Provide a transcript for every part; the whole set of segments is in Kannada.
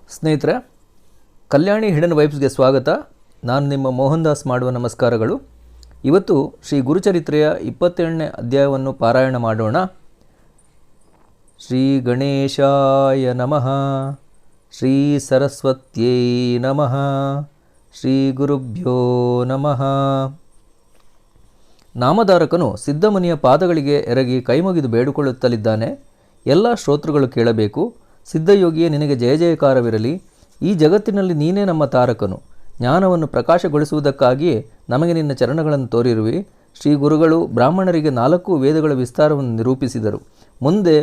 ಸ್ನೇಹಿತರೆ, ಕಲ್ಯಾಣಿ ಹಿಡನ್ ವೈಬ್ಸ್ಗೆ ಸ್ವಾಗತ. ನಾನು ನಿಮ್ಮ ಮೋಹನ್ ದಾಸ್ ಮಾಡುವ ನಮಸ್ಕಾರಗಳು. ಇವತ್ತು ಶ್ರೀ ಗುರುಚರಿತ್ರೆಯ 27ನೇ ಅಧ್ಯಾಯವನ್ನು ಪಾರಾಯಣ ಮಾಡೋಣ. ಶ್ರೀ ಗಣೇಶಾಯ ನಮಃ, ಶ್ರೀ ಸರಸ್ವತ್ಯೈ ನಮಃ, ಶ್ರೀ ಗುರುಭ್ಯೋ ನಮಃ. ನಾಮಧಾರಕನು ಸಿದ್ಧಮುನಿಯ ಪಾದಗಳಿಗೆ ಎರಗಿ ಕೈಮುಗಿದು ಬೇಡಿಕೊಳ್ಳುತ್ತಲಿದ್ದಾನೆ. ಎಲ್ಲ ಶ್ರೋತೃಗಳು ಕೇಳಬೇಕು. ಸಿದ್ಧಯೋಗಿಯೇ, ನಿನಗೆ ಜಯ ಜಯಕಾರವಿರಲಿ. ಈ ಜಗತ್ತಿನಲ್ಲಿ ನೀನೇ ನಮ್ಮ ತಾರಕನು. ಜ್ಞಾನವನ್ನು ಪ್ರಕಾಶಗೊಳಿಸುವುದಕ್ಕಾಗಿಯೇ ನಮಗೆ ನಿನ್ನ ಚರಣಗಳನ್ನು ತೋರಿರುವಿ. ಶ್ರೀ ಗುರುಗಳು ಬ್ರಾಹ್ಮಣರಿಗೆ 4 ವೇದಗಳ ವಿಸ್ತಾರವನ್ನು ನಿರೂಪಿಸಿದರು. ಮುಂದೆ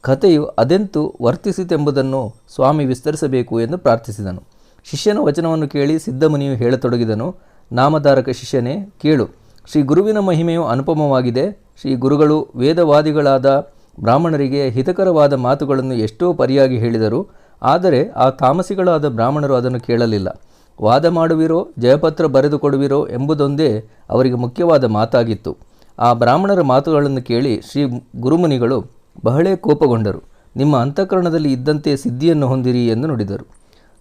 ಕಥೆಯು ಅದೆಂತು ವರ್ತಿಸಿತೆಂಬುದನ್ನು ಸ್ವಾಮಿ ವಿಸ್ತರಿಸಬೇಕು ಎಂದು ಪ್ರಾರ್ಥಿಸಿದನು. ಶಿಷ್ಯನ ವಚನವನ್ನು ಕೇಳಿ ಸಿದ್ಧಮುನಿಯು ಹೇಳತೊಡಗಿದನು. ನಾಮಧಾರಕ ಶಿಷ್ಯನೇ, ಕೇಳು. ಶ್ರೀ ಗುರುವಿನ ಮಹಿಮೆಯು ಅನುಪಮವಾಗಿದೆ. ಶ್ರೀ ಗುರುಗಳು ವೇದವಾದಿಗಳಾದ ಬ್ರಾಹ್ಮಣರಿಗೆ ಹಿತಕರವಾದ ಮಾತುಗಳನ್ನು ಎಷ್ಟೋ ಪರಿಯಾಗಿ ಹೇಳಿದರು. ಆದರೆ ಆ ತಾಮಸಿಗಳಾದ ಬ್ರಾಹ್ಮಣರು ಅದನ್ನು ಕೇಳಲಿಲ್ಲ. ವಾದ ಮಾಡುವಿರೋ, ಜಯಪತ್ರ ಬರೆದುಕೊಡುವಿರೋ ಎಂಬುದೊಂದೇ ಅವರಿಗೆ ಮುಖ್ಯವಾದ ಮಾತಾಗಿತ್ತು. ಆ ಬ್ರಾಹ್ಮಣರ ಮಾತುಗಳನ್ನು ಕೇಳಿ ಶ್ರೀ ಗುರುಮುನಿಗಳು ಬಹಳೇ ಕೋಪಗೊಂಡರು. ನಿಮ್ಮ ಅಂತಃಕರಣದಲ್ಲಿ ಇದ್ದಂತೆ ಸಿದ್ಧಿಯನ್ನು ಹೊಂದಿರಿ ಎಂದು ನುಡಿದರು.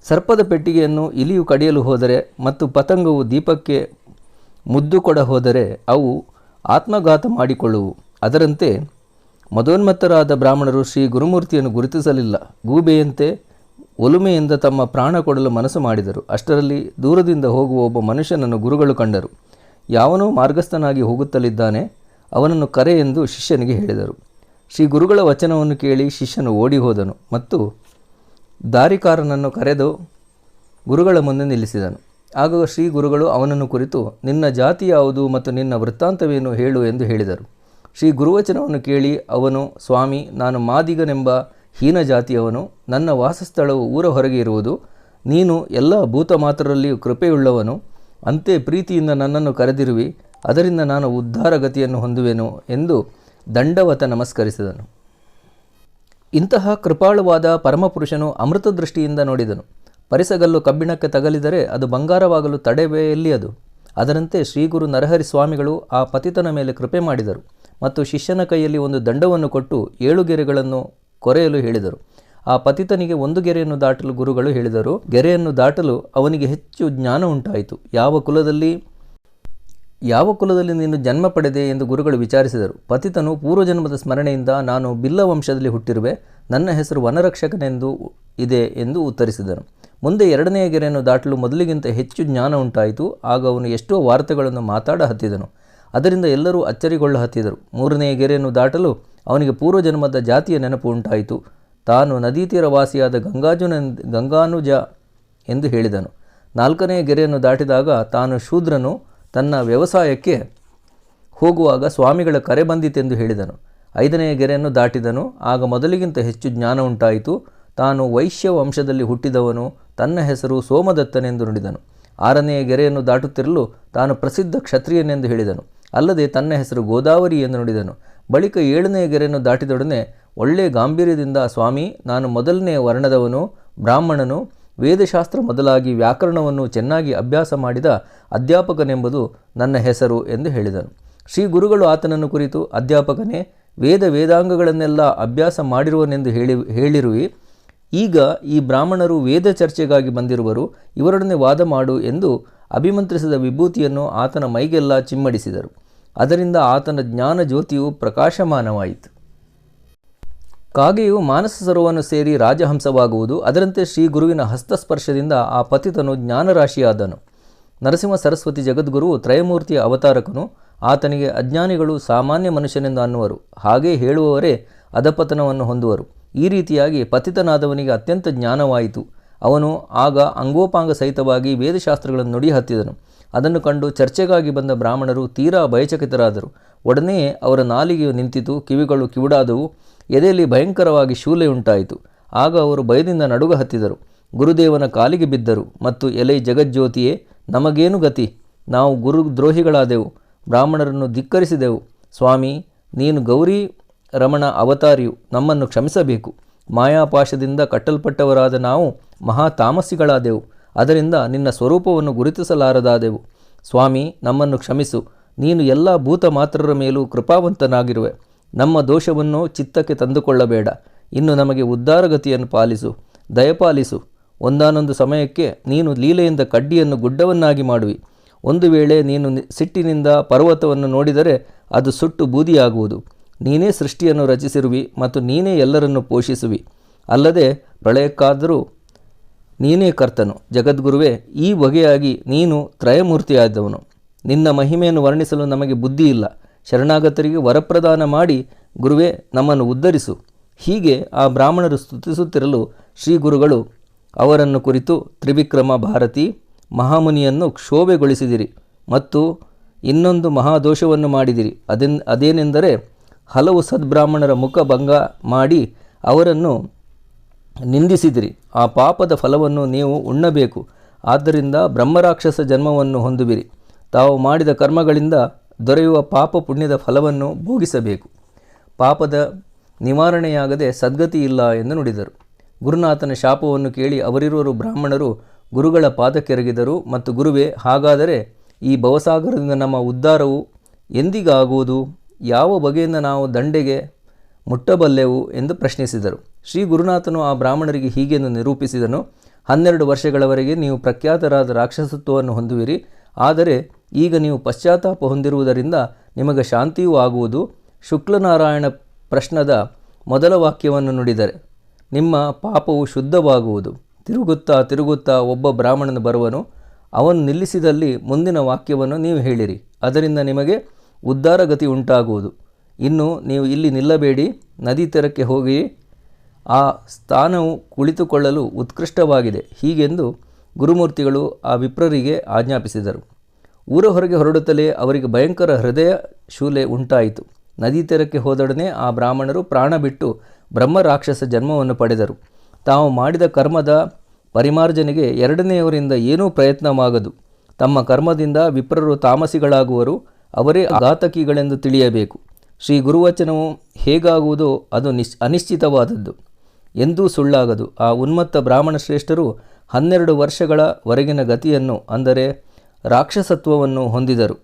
ಸರ್ಪದ ಪೆಟ್ಟಿಗೆಯನ್ನು ಇಲಿಯು ಕಡಿಯಲು ಹೋದರೆ ಮತ್ತು ಪತಂಗವು ದೀಪಕ್ಕೆ ಮುದ್ದು ಕೊಡ ಹೋದರೆ ಅವು ಆತ್ಮಘಾತ ಮಾಡಿಕೊಳ್ಳುವು. ಅದರಂತೆ ಮದೋನ್ಮತ್ತರಾದ ಬ್ರಾಹ್ಮಣರು ಶ್ರೀ ಗುರುಮೂರ್ತಿಯನ್ನು ಗುರುತಿಸಲಿಲ್ಲ. ಗೂಬೆಯಂತೆ ಒಲುಮೆಯಿಂದ ತಮ್ಮ ಪ್ರಾಣ ಕೊಡಲು ಮನಸ್ಸು ಮಾಡಿದರು. ಅಷ್ಟರಲ್ಲಿ ದೂರದಿಂದ ಹೋಗುವ ಒಬ್ಬ ಮನುಷ್ಯನನ್ನು ಗುರುಗಳು ಕಂಡರು. ಯಾವನೋ ಮಾರ್ಗಸ್ಥನಾಗಿ ಹೋಗುತ್ತಲಿದ್ದಾನೆ, ಅವನನ್ನು ಕರೆ ಎಂದು ಶಿಷ್ಯನಿಗೆ ಹೇಳಿದರು. ಶ್ರೀ ಗುರುಗಳ ವಚನವನ್ನು ಕೇಳಿ ಶಿಷ್ಯನು ಓಡಿ ಹೋದನು ಮತ್ತು ದಾರಿಕಾರನನ್ನು ಕರೆದು ಗುರುಗಳ ಮುಂದೆ ನಿಲ್ಲಿಸಿದನು. ಆಗ ಶ್ರೀ ಗುರುಗಳು ಅವನನ್ನು ಕುರಿತು, ನಿನ್ನ ಜಾತಿ ಯಾವುದು ಮತ್ತು ನಿನ್ನ ವೃತ್ತಾಂತವೇನು ಹೇಳು ಎಂದು ಹೇಳಿದರು. ಶ್ರೀ ಗುರುವಚನವನ್ನು ಕೇಳಿ ಅವನು, ಸ್ವಾಮಿ, ನಾನು ಮಾದಿಗನೆಂಬ ಹೀನ ಜಾತಿಯವನು. ನನ್ನ ವಾಸಸ್ಥಳವು ಊರ ಹೊರಗೆ ಇರುವುದು. ನೀನು ಎಲ್ಲ ಭೂತ ಮಾತ್ರರಲ್ಲಿಯೂ ಕೃಪೆಯುಳ್ಳವನು. ಅಂತೆ ಪ್ರೀತಿಯಿಂದ ನನ್ನನ್ನು ಕರೆದಿರುವಿ. ಅದರಿಂದ ನಾನು ಉದ್ಧಾರ ಗತಿಯನ್ನು ಹೊಂದುವೆನು ಎಂದು ದಂಡವತ ನಮಸ್ಕರಿಸಿದನು. ಇಂತಹ ಕೃಪಾಳುವಾದ ಪರಮಪುರುಷನು ಅಮೃತ ದೃಷ್ಟಿಯಿಂದ ನೋಡಿದನು. ಪರಿಸಗಲ್ಲು ಕಬ್ಬಿಣಕ್ಕೆ ತಗಲಿದರೆ ಅದು ಬಂಗಾರವಾಗಲು ತಡೆವೇ ಎಲ್ಲಿ ಅದು? ಅದರಂತೆ ಶ್ರೀಗುರು ನರಹರಿ ಸ್ವಾಮಿಗಳು ಆ ಪತಿತನ ಮೇಲೆ ಕೃಪೆ ಮಾಡಿದರು ಮತ್ತು ಶಿಷ್ಯನ ಕೈಯಲ್ಲಿ ಒಂದು ದಂಡವನ್ನು ಕೊಟ್ಟು 7 ಗೆರೆಗಳನ್ನು ಕೊರೆಯಲು ಹೇಳಿದರು. ಆ ಪತಿತನಿಗೆ 1 ಗೆರೆಯನ್ನು ದಾಟಲು ಗುರುಗಳು ಹೇಳಿದರು. ಗೆರೆಯನ್ನು ದಾಟಲು ಅವನಿಗೆ ಹೆಚ್ಚು ಜ್ಞಾನ ಉಂಟಾಯಿತು. ಯಾವ ಕುಲದಲ್ಲಿ ನೀನು ಜನ್ಮ ಪಡೆದೆ ಎಂದು ಗುರುಗಳು ವಿಚಾರಿಸಿದರು. ಪತಿತನು ಪೂರ್ವಜನ್ಮದ ಸ್ಮರಣೆಯಿಂದ, ನಾನು ಬಿಲ್ಲ ವಂಶದಲ್ಲಿ ಹುಟ್ಟಿರುವೆ, ನನ್ನ ಹೆಸರು ವನರಕ್ಷಕನೆಂದು ಇದೆ ಎಂದು ಉತ್ತರಿಸಿದನು. ಮುಂದೆ 2ನೆಯ ಗೆರೆಯನ್ನು ದಾಟಲು ಮೊದಲಿಗಿಂತ ಹೆಚ್ಚು ಜ್ಞಾನ ಉಂಟಾಯಿತು. ಆಗ ಅವನು ಎಷ್ಟೋ ವಾರ್ತೆಗಳನ್ನು ಮಾತಾಡ ಹತ್ತಿದನು. ಅದರಿಂದ ಎಲ್ಲರೂ ಅಚ್ಚರಿಗೊಳ್ಳ ಹತ್ತಿದರು. 3ನೆಯ ಗೆರೆಯನ್ನು ದಾಟಲು ಅವನಿಗೆ ಪೂರ್ವಜನ್ಮದ ಜಾತಿಯ ನೆನಪು ಉಂಟಾಯಿತು. ತಾನು ನದೀ ತೀರವಾಸಿಯಾದ ಗಂಗಾನುಜ ಎಂದು ಹೇಳಿದನು. 4ನೆಯ ಗೆರೆಯನ್ನು ದಾಟಿದಾಗ ತಾನು ಶೂದ್ರನು, ತನ್ನ ವ್ಯವಸಾಯಕ್ಕೆ ಹೋಗುವಾಗ ಸ್ವಾಮಿಗಳ ಕರೆ ಬಂದಿತೆಂದು ಹೇಳಿದನು. 5ನೆಯ ಗೆರೆಯನ್ನು ದಾಟಿದನು. ಆಗ ಮೊದಲಿಗಿಂತ ಹೆಚ್ಚು ಜ್ಞಾನ ಉಂಟಾಯಿತು. ತಾನು ವೈಶ್ಯ ವಂಶದಲ್ಲಿ ಹುಟ್ಟಿದವನು, ತನ್ನ ಹೆಸರು ಸೋಮದತ್ತನೆಂದು ನುಡಿದನು. 6ನೆಯ ಗೆರೆಯನ್ನು ದಾಟುತ್ತಿರಲು ತಾನು ಪ್ರಸಿದ್ಧ ಕ್ಷತ್ರಿಯನೆಂದು ಹೇಳಿದನು. ಅಲ್ಲದೆ ತನ್ನ ಹೆಸರು ಗೋದಾವರಿ ಎಂದು ನುಡಿದನು. ಬಳಿಕ 7ನೆಯ ಗೆರೆಯನ್ನು ದಾಟಿದೊಡನೆ ಒಳ್ಳೆಯ ಗಾಂಭೀರ್ಯದಿಂದ, ಸ್ವಾಮಿ, ನಾನು ಮೊದಲನೆಯ ವರ್ಣದವನು, ಬ್ರಾಹ್ಮಣನು, ವೇದಶಾಸ್ತ್ರ ಮೊದಲಾಗಿ ವ್ಯಾಕರಣವನ್ನು ಚೆನ್ನಾಗಿ ಅಭ್ಯಾಸ ಮಾಡಿದ ಅಧ್ಯಾಪಕನೆಂಬುದು ನನ್ನ ಹೆಸರು ಎಂದು ಹೇಳಿದನು. ಶ್ರೀ ಗುರುಗಳು ಆತನನ್ನು ಕುರಿತು, ಅಧ್ಯಾಪಕನೇ, ವೇದಾಂಗಗಳನ್ನೆಲ್ಲ ಅಭ್ಯಾಸ ಮಾಡಿರುವನೆಂದು ಹೇಳಿರುವಿ. ಈಗ ಈ ಬ್ರಾಹ್ಮಣರು ವೇದ ಚರ್ಚೆಗಾಗಿ ಬಂದಿರುವರು, ಇವರೊಡನೆ ವಾದ ಮಾಡು ಎಂದು ಅಭಿಮಂತ್ರಿಸಿದ ವಿಭೂತಿಯನ್ನು ಆತನ ಮೈಗೆಲ್ಲ ಚಿಮ್ಮಡಿಸಿದರು. ಅದರಿಂದ ಆತನ ಜ್ಞಾನ ಜ್ಯೋತಿಯು ಪ್ರಕಾಶಮಾನವಾಯಿತು. ಕಾಗೆಯು ಮಾನಸ ಸರೋವರವನ್ನು ಸೇರಿ ರಾಜಹಂಸವಾಗುವುದು. ಅದರಂತೆ ಶ್ರೀ ಗುರುವಿನ ಹಸ್ತಸ್ಪರ್ಶದಿಂದ ಆ ಪತಿತನು ಜ್ಞಾನರಾಶಿಯಾದನು. ನರಸಿಂಹ ಸರಸ್ವತಿ ಜಗದ್ಗುರುವು ತ್ರಯಮೂರ್ತಿಯ ಅವತಾರಕನು. ಆತನಿಗೆ ಅಜ್ಞಾನಿಗಳು ಸಾಮಾನ್ಯ ಮನುಷ್ಯನೆಂದು ಅನ್ನುವರು. ಹಾಗೇ ಹೇಳುವವರೇ ಅಧಪತನವನ್ನು ಹೊಂದುವರು. ಈ ರೀತಿಯಾಗಿ ಪತಿತನಾದವನಿಗೆ ಅತ್ಯಂತ ಜ್ಞಾನವಾಯಿತು. ಅವನು ಆಗ ಅಂಗೋಪಾಂಗ ಸಹಿತವಾಗಿ ವೇದಶಾಸ್ತ್ರಗಳನ್ನು ನುಡಿ ಹತ್ತಿದನು. ಅದನ್ನು ಕಂಡು ಚರ್ಚೆಗಾಗಿ ಬಂದ ಬ್ರಾಹ್ಮಣರು ತೀರಾ ಭಯಚಕಿತರಾದರು. ಒಡನೆಯೇ ಅವರ ನಾಲಿಗೆಯು ನಿಂತಿತು, ಕಿವಿಗಳು ಕಿವುಡಾದವು, ಎದೆಯಲ್ಲಿ ಭಯಂಕರವಾಗಿ ಶೂಲೆಯುಂಟಾಯಿತು. ಆಗ ಅವರು ಭಯದಿಂದ ನಡುಗ ಹತ್ತಿದರು. ಗುರುದೇವನ ಕಾಲಿಗೆ ಬಿದ್ದರು ಮತ್ತು, ಎಲೈ ಜಗಜ್ಯೋತಿಯೇ, ನಮಗೇನು ಗತಿ? ನಾವು ಗುರುದ್ರೋಹಿಗಳಾದೆವು, ಬ್ರಾಹ್ಮಣರನ್ನು ಧಿಕ್ಕರಿಸಿದೆವು. ಸ್ವಾಮಿ, ನೀನು ಗೌರಿ ರಮಣ ಅವತಾರಿಯು, ನಮ್ಮನ್ನು ಕ್ಷಮಿಸಬೇಕು. ಮಾಯಾಪಾಶದಿಂದ ಕಟ್ಟಲ್ಪಟ್ಟವರಾದ ನಾವು ಮಹಾ ತಾಮಸಿಗಳಾದೆವು. ಅದರಿಂದ ನಿನ್ನ ಸ್ವರೂಪವನ್ನು ಗುರುತಿಸಲಾರದಾದೆವು. ಸ್ವಾಮಿ, ನಮ್ಮನ್ನು ಕ್ಷಮಿಸು. ನೀನು ಎಲ್ಲ ಭೂತ ಮಾತ್ರರ ಮೇಲೂ ಕೃಪಾವಂತನಾಗಿರುವೆ. ನಮ್ಮ ದೋಷವನ್ನು ಚಿತ್ತಕ್ಕೆ ತಂದುಕೊಳ್ಳಬೇಡ. ಇನ್ನು ನಮಗೆ ಉದ್ಧಾರಗತಿಯನ್ನು ಪಾಲಿಸು, ದಯಪಾಲಿಸು. ಒಂದಾನೊಂದು ಸಮಯಕ್ಕೆ ನೀನು ಲೀಲೆಯಿಂದ ಕಡ್ಡಿಯನ್ನು ಗುಡ್ಡವನ್ನಾಗಿ ಮಾಡುವಿ. ಒಂದು ವೇಳೆ ನೀನು ಸಿಟ್ಟಿನಿಂದ ಪರ್ವತವನ್ನು ನೋಡಿದರೆ ಅದು ಸುಟ್ಟು ಬೂದಿಯಾಗುವುದು. ನೀನೇ ಸೃಷ್ಟಿಯನ್ನು ರಚಿಸಿರುವಿ ಮತ್ತು ನೀನೇ ಎಲ್ಲರನ್ನು ಪೋಷಿಸುವಿ. ಅಲ್ಲದೆ ಪ್ರಳಯಕ್ಕಾದರೂ ನೀನೇ ಕರ್ತನು. ಜಗದ್ಗುರುವೇ, ಈ ಬಗೆಯಾಗಿ ನೀನು ತ್ರಯಮೂರ್ತಿಯಾದವನು. ನಿನ್ನ ಮಹಿಮೆಯನ್ನು ವರ್ಣಿಸಲು ನಮಗೆ ಬುದ್ಧಿ ಇಲ್ಲ. ಶರಣಾಗತರಿಗೆ ವರಪ್ರದಾನ ಮಾಡಿ ಗುರುವೇ ನಮ್ಮನ್ನು ಉದ್ಧರಿಸು. ಹೀಗೆ ಆ ಬ್ರಾಹ್ಮಣರು ಸ್ತುತಿಸುತ್ತಿರಲು ಶ್ರೀ ಗುರುಗಳು ಅವರನ್ನು ಕುರಿತು ತ್ರಿವಿಕ್ರಮ ಭಾರತಿ ಮಹಾಮುನಿಯನ್ನು ಕ್ಷೋಭೆಗೊಳಿಸಿದಿರಿ ಮತ್ತು ಇನ್ನೊಂದು ಮಹಾದೋಷವನ್ನು ಮಾಡಿದಿರಿ. ಅದೇನೆಂದರೆ ಹಲವು ಸದ್ಬ್ರಾಹ್ಮಣರ ಮುಖ ಭಂಗ ಮಾಡಿ ಅವರನ್ನು ನಿಂದಿಸಿದಿರಿ. ಆ ಪಾಪದ ಫಲವನ್ನು ನೀವು ಉಣ್ಣಬೇಕು. ಆದ್ದರಿಂದ ಬ್ರಹ್ಮರಾಕ್ಷಸ ಜನ್ಮವನ್ನು ಹೊಂದುವಿರಿ. ತಾವು ಮಾಡಿದ ಕರ್ಮಗಳಿಂದ ದೊರೆಯುವ ಪಾಪ ಪುಣ್ಯದ ಫಲವನ್ನು ಭೋಗಿಸಬೇಕು. ಪಾಪದ ನಿವಾರಣೆಯಾಗದೆ ಸದ್ಗತಿ ಇಲ್ಲ ಎಂದು ನುಡಿದರು. ಗುರುನಾಥನ ಶಾಪವನ್ನು ಕೇಳಿ ಅವರಿರುವರು ಬ್ರಾಹ್ಮಣರು ಗುರುಗಳ ಪಾದಕ್ಕೆರಗಿದರು ಮತ್ತು ಗುರುವೇ, ಹಾಗಾದರೆ ಈ ಭವಸಾಗರದಿಂದ ನಮ್ಮ ಉದ್ಧಾರವು ಎಂದಿಗಾಗುವುದು? ಯಾವ ಬಗೆಯಿಂದ ನಾವು ದಂಡೆಗೆ ಮುಟ್ಟಬಲ್ಲೆವು ಎಂದು ಪ್ರಶ್ನಿಸಿದರು. ಶ್ರೀ ಗುರುನಾಥನು ಆ ಬ್ರಾಹ್ಮಣರಿಗೆ ಹೀಗೆಂದು ನಿರೂಪಿಸಿದನು. 12 ವರ್ಷಗಳವರೆಗೆ ನೀವು ಪ್ರಖ್ಯಾತರಾದ ರಾಕ್ಷಸತ್ವವನ್ನು ಹೊಂದುವಿರಿ. ಆದರೆ ಈಗ ನೀವು ಪಶ್ಚಾತ್ತಾಪ ಹೊಂದಿರುವುದರಿಂದ ನಿಮಗೆ ಶಾಂತಿಯೂ ಆಗುವುದು. ಶುಕ್ಲನಾರಾಯಣ ಪ್ರಶ್ನದ ಮೊದಲ ವಾಕ್ಯವನ್ನು ನುಡಿದರೆ ನಿಮ್ಮ ಪಾಪವು ಶುದ್ಧವಾಗುವುದು. ತಿರುಗುತ್ತಾ ಒಬ್ಬ ಬ್ರಾಹ್ಮಣನು ಬರುವನು. ಅವನು ನಿಲ್ಲಿಸಿದಲ್ಲಿ ಮುಂದಿನ ವಾಕ್ಯವನ್ನು ನೀವು ಹೇಳಿರಿ. ಅದರಿಂದ ನಿಮಗೆ ಉದ್ಧಾರಗತಿ ಉಂಟಾಗುವುದು. ಇನ್ನು ನೀವು ಇಲ್ಲಿ ನಿಲ್ಲಬೇಡಿ, ನದಿ ತೀರಕ್ಕೆ ಹೋಗಿ. ಆ ಸ್ಥಾನವು ಕುಳಿತುಕೊಳ್ಳಲು ಉತ್ಕೃಷ್ಟವಾಗಿದೆ. ಹೀಗೆಂದು ಗುರುಮೂರ್ತಿಗಳು ಆ ವಿಪ್ರರಿಗೆ ಆಜ್ಞಾಪಿಸಿದರು. ಊರ ಹೊರಗೆ ಹೊರಡುತ್ತಲೇ ಅವರಿಗೆ ಭಯಂಕರ ಹೃದಯ ಶೂಲೆ ಉಂಟಾಯಿತು. ನದಿ ತೀರಕ್ಕೆ ಹೋದೊಡನೆ ಆ ಬ್ರಾಹ್ಮಣರು ಪ್ರಾಣ ಬಿಟ್ಟು ಬ್ರಹ್ಮ ರಾಕ್ಷಸ ಜನ್ಮವನ್ನು ಪಡೆದರು. ತಾವು ಮಾಡಿದ ಕರ್ಮದ ಪರಿಮಾರ್ಜನೆಗೆ ಎರಡನೆಯವರಿಂದ ಏನೂ ಪ್ರಯತ್ನವಾಗದು. ತಮ್ಮ ಕರ್ಮದಿಂದ ವಿಪ್ರರು ತಾಮಸಿಗಳಾಗುವರು. ಅವರೇ ಘಾತಕಿಗಳೆಂದು ತಿಳಿಯಬೇಕು. ಶ್ರೀ ಗುರುವಚನವು ಹೇಗಾಗುವುದೋ ಅದು ಅನಿಶ್ಚಿತವಾದದ್ದು, ಎಂದೂ ಸುಳ್ಳಾಗದು. ಆ ಉನ್ಮತ್ತ ಬ್ರಾಹ್ಮಣ ಶ್ರೇಷ್ಠರು 12 ವರ್ಷಗಳವರೆಗಿನ ಗತಿಯನ್ನು, ಅಂದರೆ ರಾಕ್ಷಸತ್ವವನ್ನು ಹೊಂದಿದರು.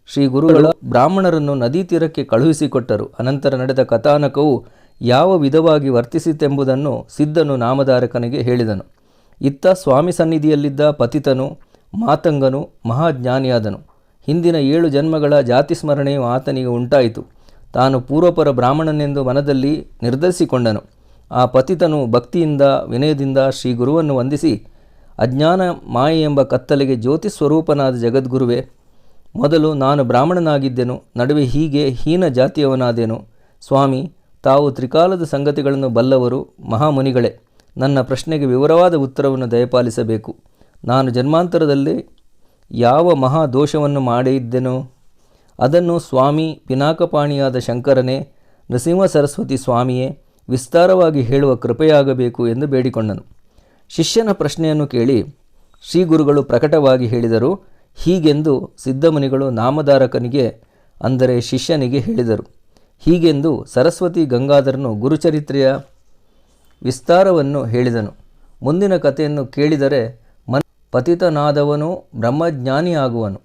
ಶ್ರೀ ಗುರುಗಳು ಬ್ರಾಹ್ಮಣರನ್ನು ನದಿ ತೀರಕ್ಕೆ ಕಳುಹಿಸಿಕೊಟ್ಟರು. ಅನಂತರ ನಡೆದ ಕಥಾನಕವು ಯಾವ ವಿಧವಾಗಿ ವರ್ತಿಸಿತೆಂಬುದನ್ನು ಸಿದ್ಧನು ನಾಮಧಾರಕನಿಗೆ ಹೇಳಿದನು. ಇತ್ತ ಸ್ವಾಮಿ ಸನ್ನಿಧಿಯಲ್ಲಿದ್ದ ಪತಿತನು ಮಾತಂಗನು ಮಹಾಜ್ಞಾನಿಯಾದನು. ಹಿಂದಿನ 7 ಜನ್ಮಗಳ ಜಾತಿ ಸ್ಮರಣೆಯು ಆತನಿಗೆ ಉಂಟಾಯಿತು. ತಾನು ಪೂರ್ವಪರ ಬ್ರಾಹ್ಮಣನೆಂದು ಮನದಲ್ಲಿ ನಿರ್ಧರಿಸಿಕೊಂಡನು. ಆ ಪತಿತನು ಭಕ್ತಿಯಿಂದ ವಿನಯದಿಂದ ಶ್ರೀ ಗುರುವನ್ನು ವಂದಿಸಿ, ಅಜ್ಞಾನ ಮಾಯೆ ಎಂಬ ಕತ್ತಲೆಗೆ ಜ್ಯೋತಿ ಸ್ವರೂಪನಾದ ಜಗದ್ಗುರುವೇ, ಮೊದಲು ನಾನು ಬ್ರಾಹ್ಮಣನಾಗಿದ್ದೆನು, ನಡುವೆ ಹೀಗೆ ಹೀನ ಜಾತಿಯವನಾದೆನು. ಸ್ವಾಮಿ, ತಾವು ತ್ರಿಕಾಲದ ಸಂಗತಿಗಳನ್ನು ಬಲ್ಲವರು, ಮಹಾಮುನಿಗಳೇ, ನನ್ನ ಪ್ರಶ್ನೆಗೆ ವಿವರವಾದ ಉತ್ತರವನ್ನು ದಯಪಾಲಿಸಬೇಕು. ನಾನು ಜನ್ಮಾಂತರದಲ್ಲಿ ಯಾವ ಮಹಾ ದೋಷವನ್ನು ಮಾಡಿದ್ದೆನೋ ಅದನ್ನು ಸ್ವಾಮಿ ಪಿನಾಕಪಾಣಿಯಾದ ಶಂಕರನೇ, ನೃಸಿಂಹ ಸರಸ್ವತಿ ಸ್ವಾಮಿಯೇ ವಿಸ್ತಾರವಾಗಿ ಹೇಳುವ ಕೃಪೆಯಾಗಬೇಕು ಎಂದು ಬೇಡಿಕೊಂಡನು. ಶಿಷ್ಯನ ಪ್ರಶ್ನೆಯನ್ನು ಕೇಳಿ ಶ್ರೀ ಗುರುಗಳು ಪ್ರಕಟವಾಗಿ ಹೇಳಿದರು. ಹೀಗೆಂದು ಸಿದ್ಧಮುನಿಗಳು ನಾಮಧಾರಕನಿಗೆ, ಅಂದರೆ ಶಿಷ್ಯನಿಗೆ ಹೇಳಿದರು. ಹೀಗೆಂದು ಸರಸ್ವತಿ ಗಂಗಾಧರನು ಗುರುಚರಿತ್ರೆಯ ವಿಸ್ತಾರವನ್ನು ಹೇಳಿದನು. ಮುಂದಿನ ಕಥೆಯನ್ನು ಕೇಳಿದರೆ ಪತಿತನಾದವನು ಬ್ರಹ್ಮಜ್ಞಾನಿಯಾಗುವನು.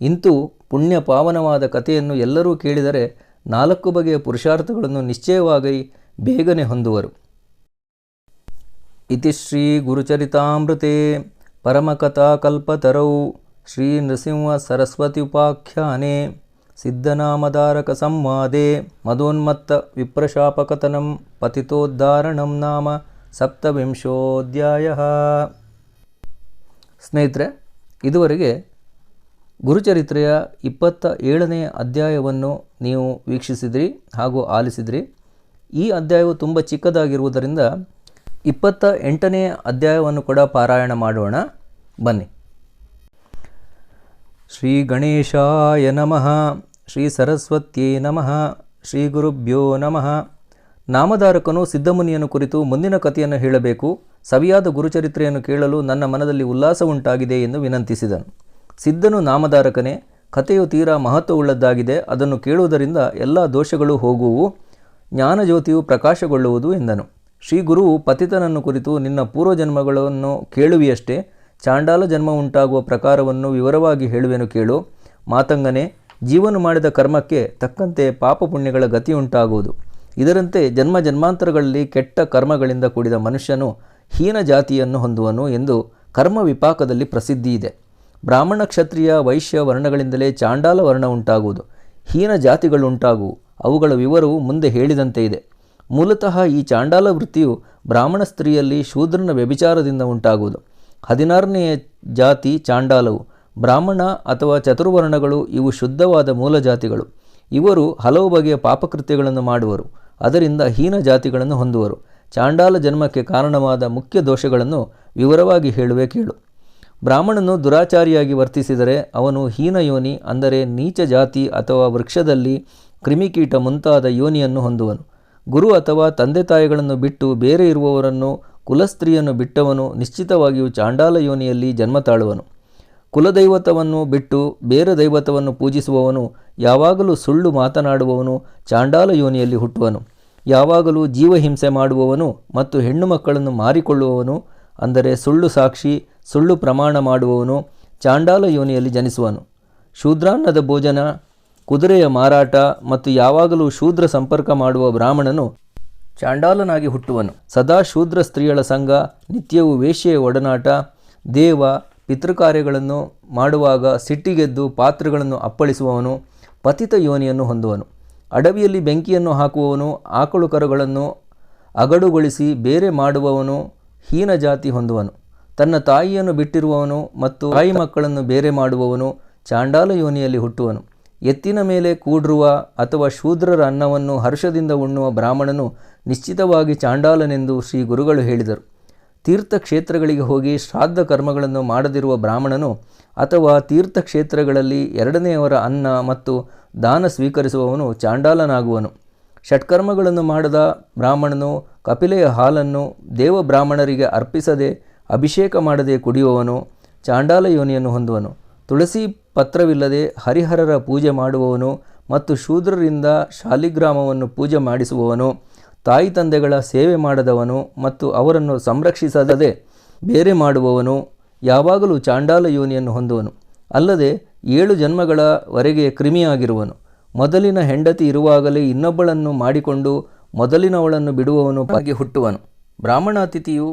ಇಂತೂ ಪುಣ್ಯ ಪಾವನವಾದ ಕಥೆಯನ್ನು ಎಲ್ಲರೂ ಕೇಳಿದರೆ 4 ಬಗೆಯ ಪುರುಷಾರ್ಥಗಳನ್ನು ನಿಶ್ಚಯವಾಗಿ ಬೇಗನೆ ಹೊಂದುವರು. ಇತಿ ಶ್ರೀ ಗುರುಚರಿತಾಮೃತೆ ಪರಮಕಥಾಕಲ್ಪತರೌ ಶ್ರೀ ನೃಸಿಂಹ ಸರಸ್ವತ್ಯುಪಾಖ್ಯಾನೆ ಸಿದ್ಧನಾಮಧಾರಕ ಸಂವಾದೆ ಮದೋನ್ಮತ್ತ ವಿಪ್ರಶಾಪಕಥನಂ ಪತಿತೋದ್ಧಾರಣಂ ನಾಮ 27ೋऽಧ್ಯಾಯಃ. ಸ್ನೇಹಿತರೆ, ಇದುವರೆಗೆ ಗುರುಚರಿತ್ರೆಯ 27ನೇ ಅಧ್ಯಾಯವನ್ನು ನೀವು ವೀಕ್ಷಿಸಿದ್ರಿ ಹಾಗೂ ಆಲಿಸಿದ್ರಿ. ಈ ಅಧ್ಯಾಯವು ತುಂಬ ಚಿಕ್ಕದಾಗಿರುವುದರಿಂದ 28ನೇ ಅಧ್ಯಾಯವನ್ನು ಕೂಡ ಪಾರಾಯಣ ಮಾಡೋಣ. ಬನ್ನಿ. ಶ್ರೀ ಗಣೇಶಾಯ ನಮಃ. ಶ್ರೀ ಸರಸ್ವತ್ಯೇ ನಮಃ. ಶ್ರೀ ಗುರುಭ್ಯೋ ನಮಃ. ನಾಮಧಾರಕನು ಸಿದ್ಧಮುನಿಯನ್ನು ಕುರಿತು ಮುಂದಿನ ಕಥೆಯನ್ನು ಹೇಳಬೇಕು. ಸವಿಯಾದ ಗುರುಚರಿತ್ರೆಯನ್ನು ಕೇಳಲು ನನ್ನ ಮನದಲ್ಲಿ ಉಲ್ಲಾಸ ಉಂಟಾಗಿದೆ ಎಂದು ವಿನಂತಿಸಿದನು. ಸಿದ್ಧನು ನಾಮಧಾರಕನೇ, ಕಥೆಯು ತೀರಾ ಮಹತ್ವವುಳ್ಳದ್ದಾಗಿದೆ. ಅದನ್ನು ಕೇಳುವುದರಿಂದ ಎಲ್ಲ ದೋಷಗಳು ಹೋಗುವು, ಜ್ಞಾನಜ್ಯೋತಿಯು ಪ್ರಕಾಶಗೊಳ್ಳುವುದು ಎಂದನು. ಶ್ರೀ ಗುರುವು ಪತಿತನನ್ನು ಕುರಿತು, ನಿನ್ನ ಪೂರ್ವಜನ್ಮಗಳನ್ನು ಕೇಳುವಿಯಷ್ಟೇ, ಚಾಂಡಾಲ ಜನ್ಮ ಉಂಟಾಗುವ ಪ್ರಕಾರವನ್ನು ವಿವರವಾಗಿ ಹೇಳುವೆನು ಕೇಳು. ಮಾತಂಗನೇ, ಜೀವನು ಮಾಡಿದ ಕರ್ಮಕ್ಕೆ ತಕ್ಕಂತೆ ಪಾಪ ಪುಣ್ಯಗಳ ಗತಿಯುಂಟಾಗುವುದು. ಇದರಂತೆ ಜನ್ಮ ಜನ್ಮಾಂತರಗಳಲ್ಲಿ ಕೆಟ್ಟ ಕರ್ಮಗಳಿಂದ ಕೂಡಿದ ಮನುಷ್ಯನು ಹೀನ ಜಾತಿಯನ್ನು ಹೊಂದುವನು ಎಂದು ಕರ್ಮ ವಿಪಾಕದಲ್ಲಿ ಪ್ರಸಿದ್ಧಿ ಇದೆ. ಬ್ರಾಹ್ಮಣ, ಕ್ಷತ್ರಿಯ, ವೈಶ್ಯ ವರ್ಣಗಳಿಂದಲೇ ಚಾಂಡಾಲ ವರ್ಣ ಉಂಟಾಗುವುದು. ಹೀನ ಜಾತಿಗಳುಂಟಾಗುವು. ಅವುಗಳ ವಿವರವು ಮುಂದೆ ಹೇಳಿದಂತೆ ಇದೆ. ಮೂಲತಃ ಈ ಚಾಂಡಾಲ ವೃತ್ತಿಯು ಬ್ರಾಹ್ಮಣ ಸ್ತ್ರೀಯಲ್ಲಿ ಶೂದ್ರನ ವ್ಯಭಿಚಾರದಿಂದ ಉಂಟಾಗುವುದು. 16ನೆಯ ಜಾತಿ ಚಾಂಡಾಲವು. ಬ್ರಾಹ್ಮಣ ಅಥವಾ ಚತುರ್ವರ್ಣಗಳು ಇವು ಶುದ್ಧವಾದ ಮೂಲ ಜಾತಿಗಳು. ಇವರು ಹಲವು ಬಗೆಯ ಪಾಪಕೃತ್ಯಗಳನ್ನು ಮಾಡುವರು. ಅದರಿಂದ ಹೀನ ಜಾತಿಗಳನ್ನು ಹೊಂದುವರು. ಚಾಂಡಾಲ ಜನ್ಮಕ್ಕೆ ಕಾರಣವಾದ ಮುಖ್ಯ ದೋಷಗಳನ್ನು ವಿವರವಾಗಿ ಹೇಳುವೆ ಕೇಳು. ಬ್ರಾಹ್ಮಣನು ದುರಾಚಾರಿಯಾಗಿ ವರ್ತಿಸಿದರೆ ಅವನು ಹೀನ ಯೋನಿ, ಅಂದರೆ ನೀಚ ಜಾತಿ ಅಥವಾ ವೃಕ್ಷದಲ್ಲಿ ಕ್ರಿಮಿಕೀಟ ಮುಂತಾದ ಯೋನಿಯನ್ನು ಹೊಂದುವನು. ಗುರು ಅಥವಾ ತಂದೆ ತಾಯಿಗಳನ್ನು ಬಿಟ್ಟು ಬೇರೆ ಇರುವವರನ್ನು, ಕುಲಸ್ತ್ರೀಯನ್ನು ಬಿಟ್ಟವನು ನಿಶ್ಚಿತವಾಗಿಯೂ ಚಾಂಡಾಲ ಯೋನಿಯಲ್ಲಿ ಜನ್ಮ ತಾಳುವನು. ಕುಲದೈವತವನ್ನು ಬಿಟ್ಟು ಬೇರೆ ದೈವತವನ್ನು ಪೂಜಿಸುವವನು, ಯಾವಾಗಲೂ ಸುಳ್ಳು ಮಾತನಾಡುವವನು ಚಾಂಡಾಲ ಯೋನಿಯಲ್ಲಿ ಹುಟ್ಟುವನು. ಯಾವಾಗಲೂ ಜೀವಹಿಂಸೆ ಮಾಡುವವನು ಮತ್ತು ಹೆಣ್ಣು ಮಕ್ಕಳನ್ನು ಮಾರಿಕೊಳ್ಳುವವನು, ಅಂದರೆ ಸುಳ್ಳು ಸಾಕ್ಷಿ, ಸುಳ್ಳು ಪ್ರಮಾಣ ಮಾಡುವವನು ಚಾಂಡಾಲ ಯೋನಿಯಲ್ಲಿ ಜನಿಸುವನು. ಶೂದ್ರಾನ್ನದ ಭೋಜನ, ಕುದುರೆಯ ಮಾರಾಟ ಮತ್ತು ಯಾವಾಗಲೂ ಶೂದ್ರ ಸಂಪರ್ಕ ಮಾಡುವ ಬ್ರಾಹ್ಮಣನು ಚಾಂಡಾಲನಾಗಿ ಹುಟ್ಟುವನು. ಸದಾ ಶೂದ್ರ ಸ್ತ್ರೀಯಳ ಸಂಘ, ನಿತ್ಯವೂ ವೇಶ್ಯೆಯ ಒಡನಾಟ, ದೇವ ಪಿತೃಕಾರ್ಯಗಳನ್ನು ಮಾಡುವಾಗ ಸಿಟ್ಟಿಗೆದ್ದು ಪಾತ್ರೆಗಳನ್ನು ಅಪ್ಪಳಿಸುವವನು ಪತಿತ ಯೋನಿಯನ್ನು ಹೊಂದುವನು. ಅಡವಿಯಲ್ಲಿ ಬೆಂಕಿಯನ್ನು ಹಾಕುವವನು, ಆಕಳು ಕರುಗಳನ್ನು ಅಗಡುಗೊಳಿಸಿ ಬೇರೆ ಮಾಡುವವನು ಹೀನ ಜಾತಿ ಹೊಂದುವನು. ತನ್ನ ತಾಯಿಯನ್ನು ಬಿಟ್ಟಿರುವವನು ಮತ್ತು ತಾಯಿ ಮಕ್ಕಳನ್ನು ಬೇರೆ ಮಾಡುವವನು ಚಾಂಡಾಲ ಯೋನಿಯಲ್ಲಿ ಹುಟ್ಟುವನು. ಎತ್ತಿನ ಮೇಲೆ ಕೂಡಿರುವ ಅಥವಾ ಶೂದ್ರರ ಅನ್ನವನ್ನು ಹರ್ಷದಿಂದ ಉಣ್ಣುವ ಬ್ರಾಹ್ಮಣನು ನಿಶ್ಚಿತವಾಗಿ ಚಾಂಡಾಲನೆಂದು ಶ್ರೀ ಗುರುಗಳು ಹೇಳಿದರು. ತೀರ್ಥಕ್ಷೇತ್ರಗಳಿಗೆ ಹೋಗಿ ಶ್ರಾದ್ದ ಕರ್ಮಗಳನ್ನು ಮಾಡದಿರುವ ಬ್ರಾಹ್ಮಣನು ಅಥವಾ ತೀರ್ಥಕ್ಷೇತ್ರಗಳಲ್ಲಿ ಎರಡನೆಯವರ ಅನ್ನ ಮತ್ತು ದಾನ ಸ್ವೀಕರಿಸುವವನು ಚಾಂಡಾಲನಾಗುವನು. ಷಟ್ಕರ್ಮಗಳನ್ನು ಮಾಡದ ಬ್ರಾಹ್ಮಣನು ಕಪಿಲೆಯ ಹಾಲನ್ನು ದೇವ ಬ್ರಾಹ್ಮಣರಿಗೆ ಅರ್ಪಿಸದೆ ಅಭಿಷೇಕ ಮಾಡದೆ ಕುಡಿಯುವವನು ಚಾಂಡಾಲ ಯೋನಿಯನ್ನು ಹೊಂದುವನು. ತುಳಸಿ ಪತ್ರವಿಲ್ಲದೆ ಹರಿಹರರ ಪೂಜೆ ಮಾಡುವವನು ಮತ್ತು ಶೂದ್ರರಿಂದ ಶಾಲಿಗ್ರಾಮವನ್ನು ಪೂಜೆ ಮಾಡಿಸುವವನು, ತಾಯಿ ತಂದೆಗಳ ಸೇವೆ ಮಾಡದವನು ಮತ್ತು ಅವರನ್ನು ಸಂರಕ್ಷಿಸದೆ ಬೇರೆ ಮಾಡುವವನು ಯಾವಾಗಲೂ ಚಾಂಡಾಲ ಯೋನಿಯನ್ನು ಹೊಂದುವನು. ಅಲ್ಲದೆ 7 ಜನ್ಮಗಳ ವರೆಗೆ ಕ್ರಿಮಿಯಾಗಿರುವನು. ಮೊದಲಿನ ಹೆಂಡತಿ ಇರುವಾಗಲೇ ಇನ್ನೊಬ್ಬಳನ್ನು ಮಾಡಿಕೊಂಡು ಮೊದಲಿನವಳನ್ನು ಬಿಡುವವನು ಹಾಗೆ ಹುಟ್ಟುವನು. ಬ್ರಾಹ್ಮಣ ಅತಿಥಿಯು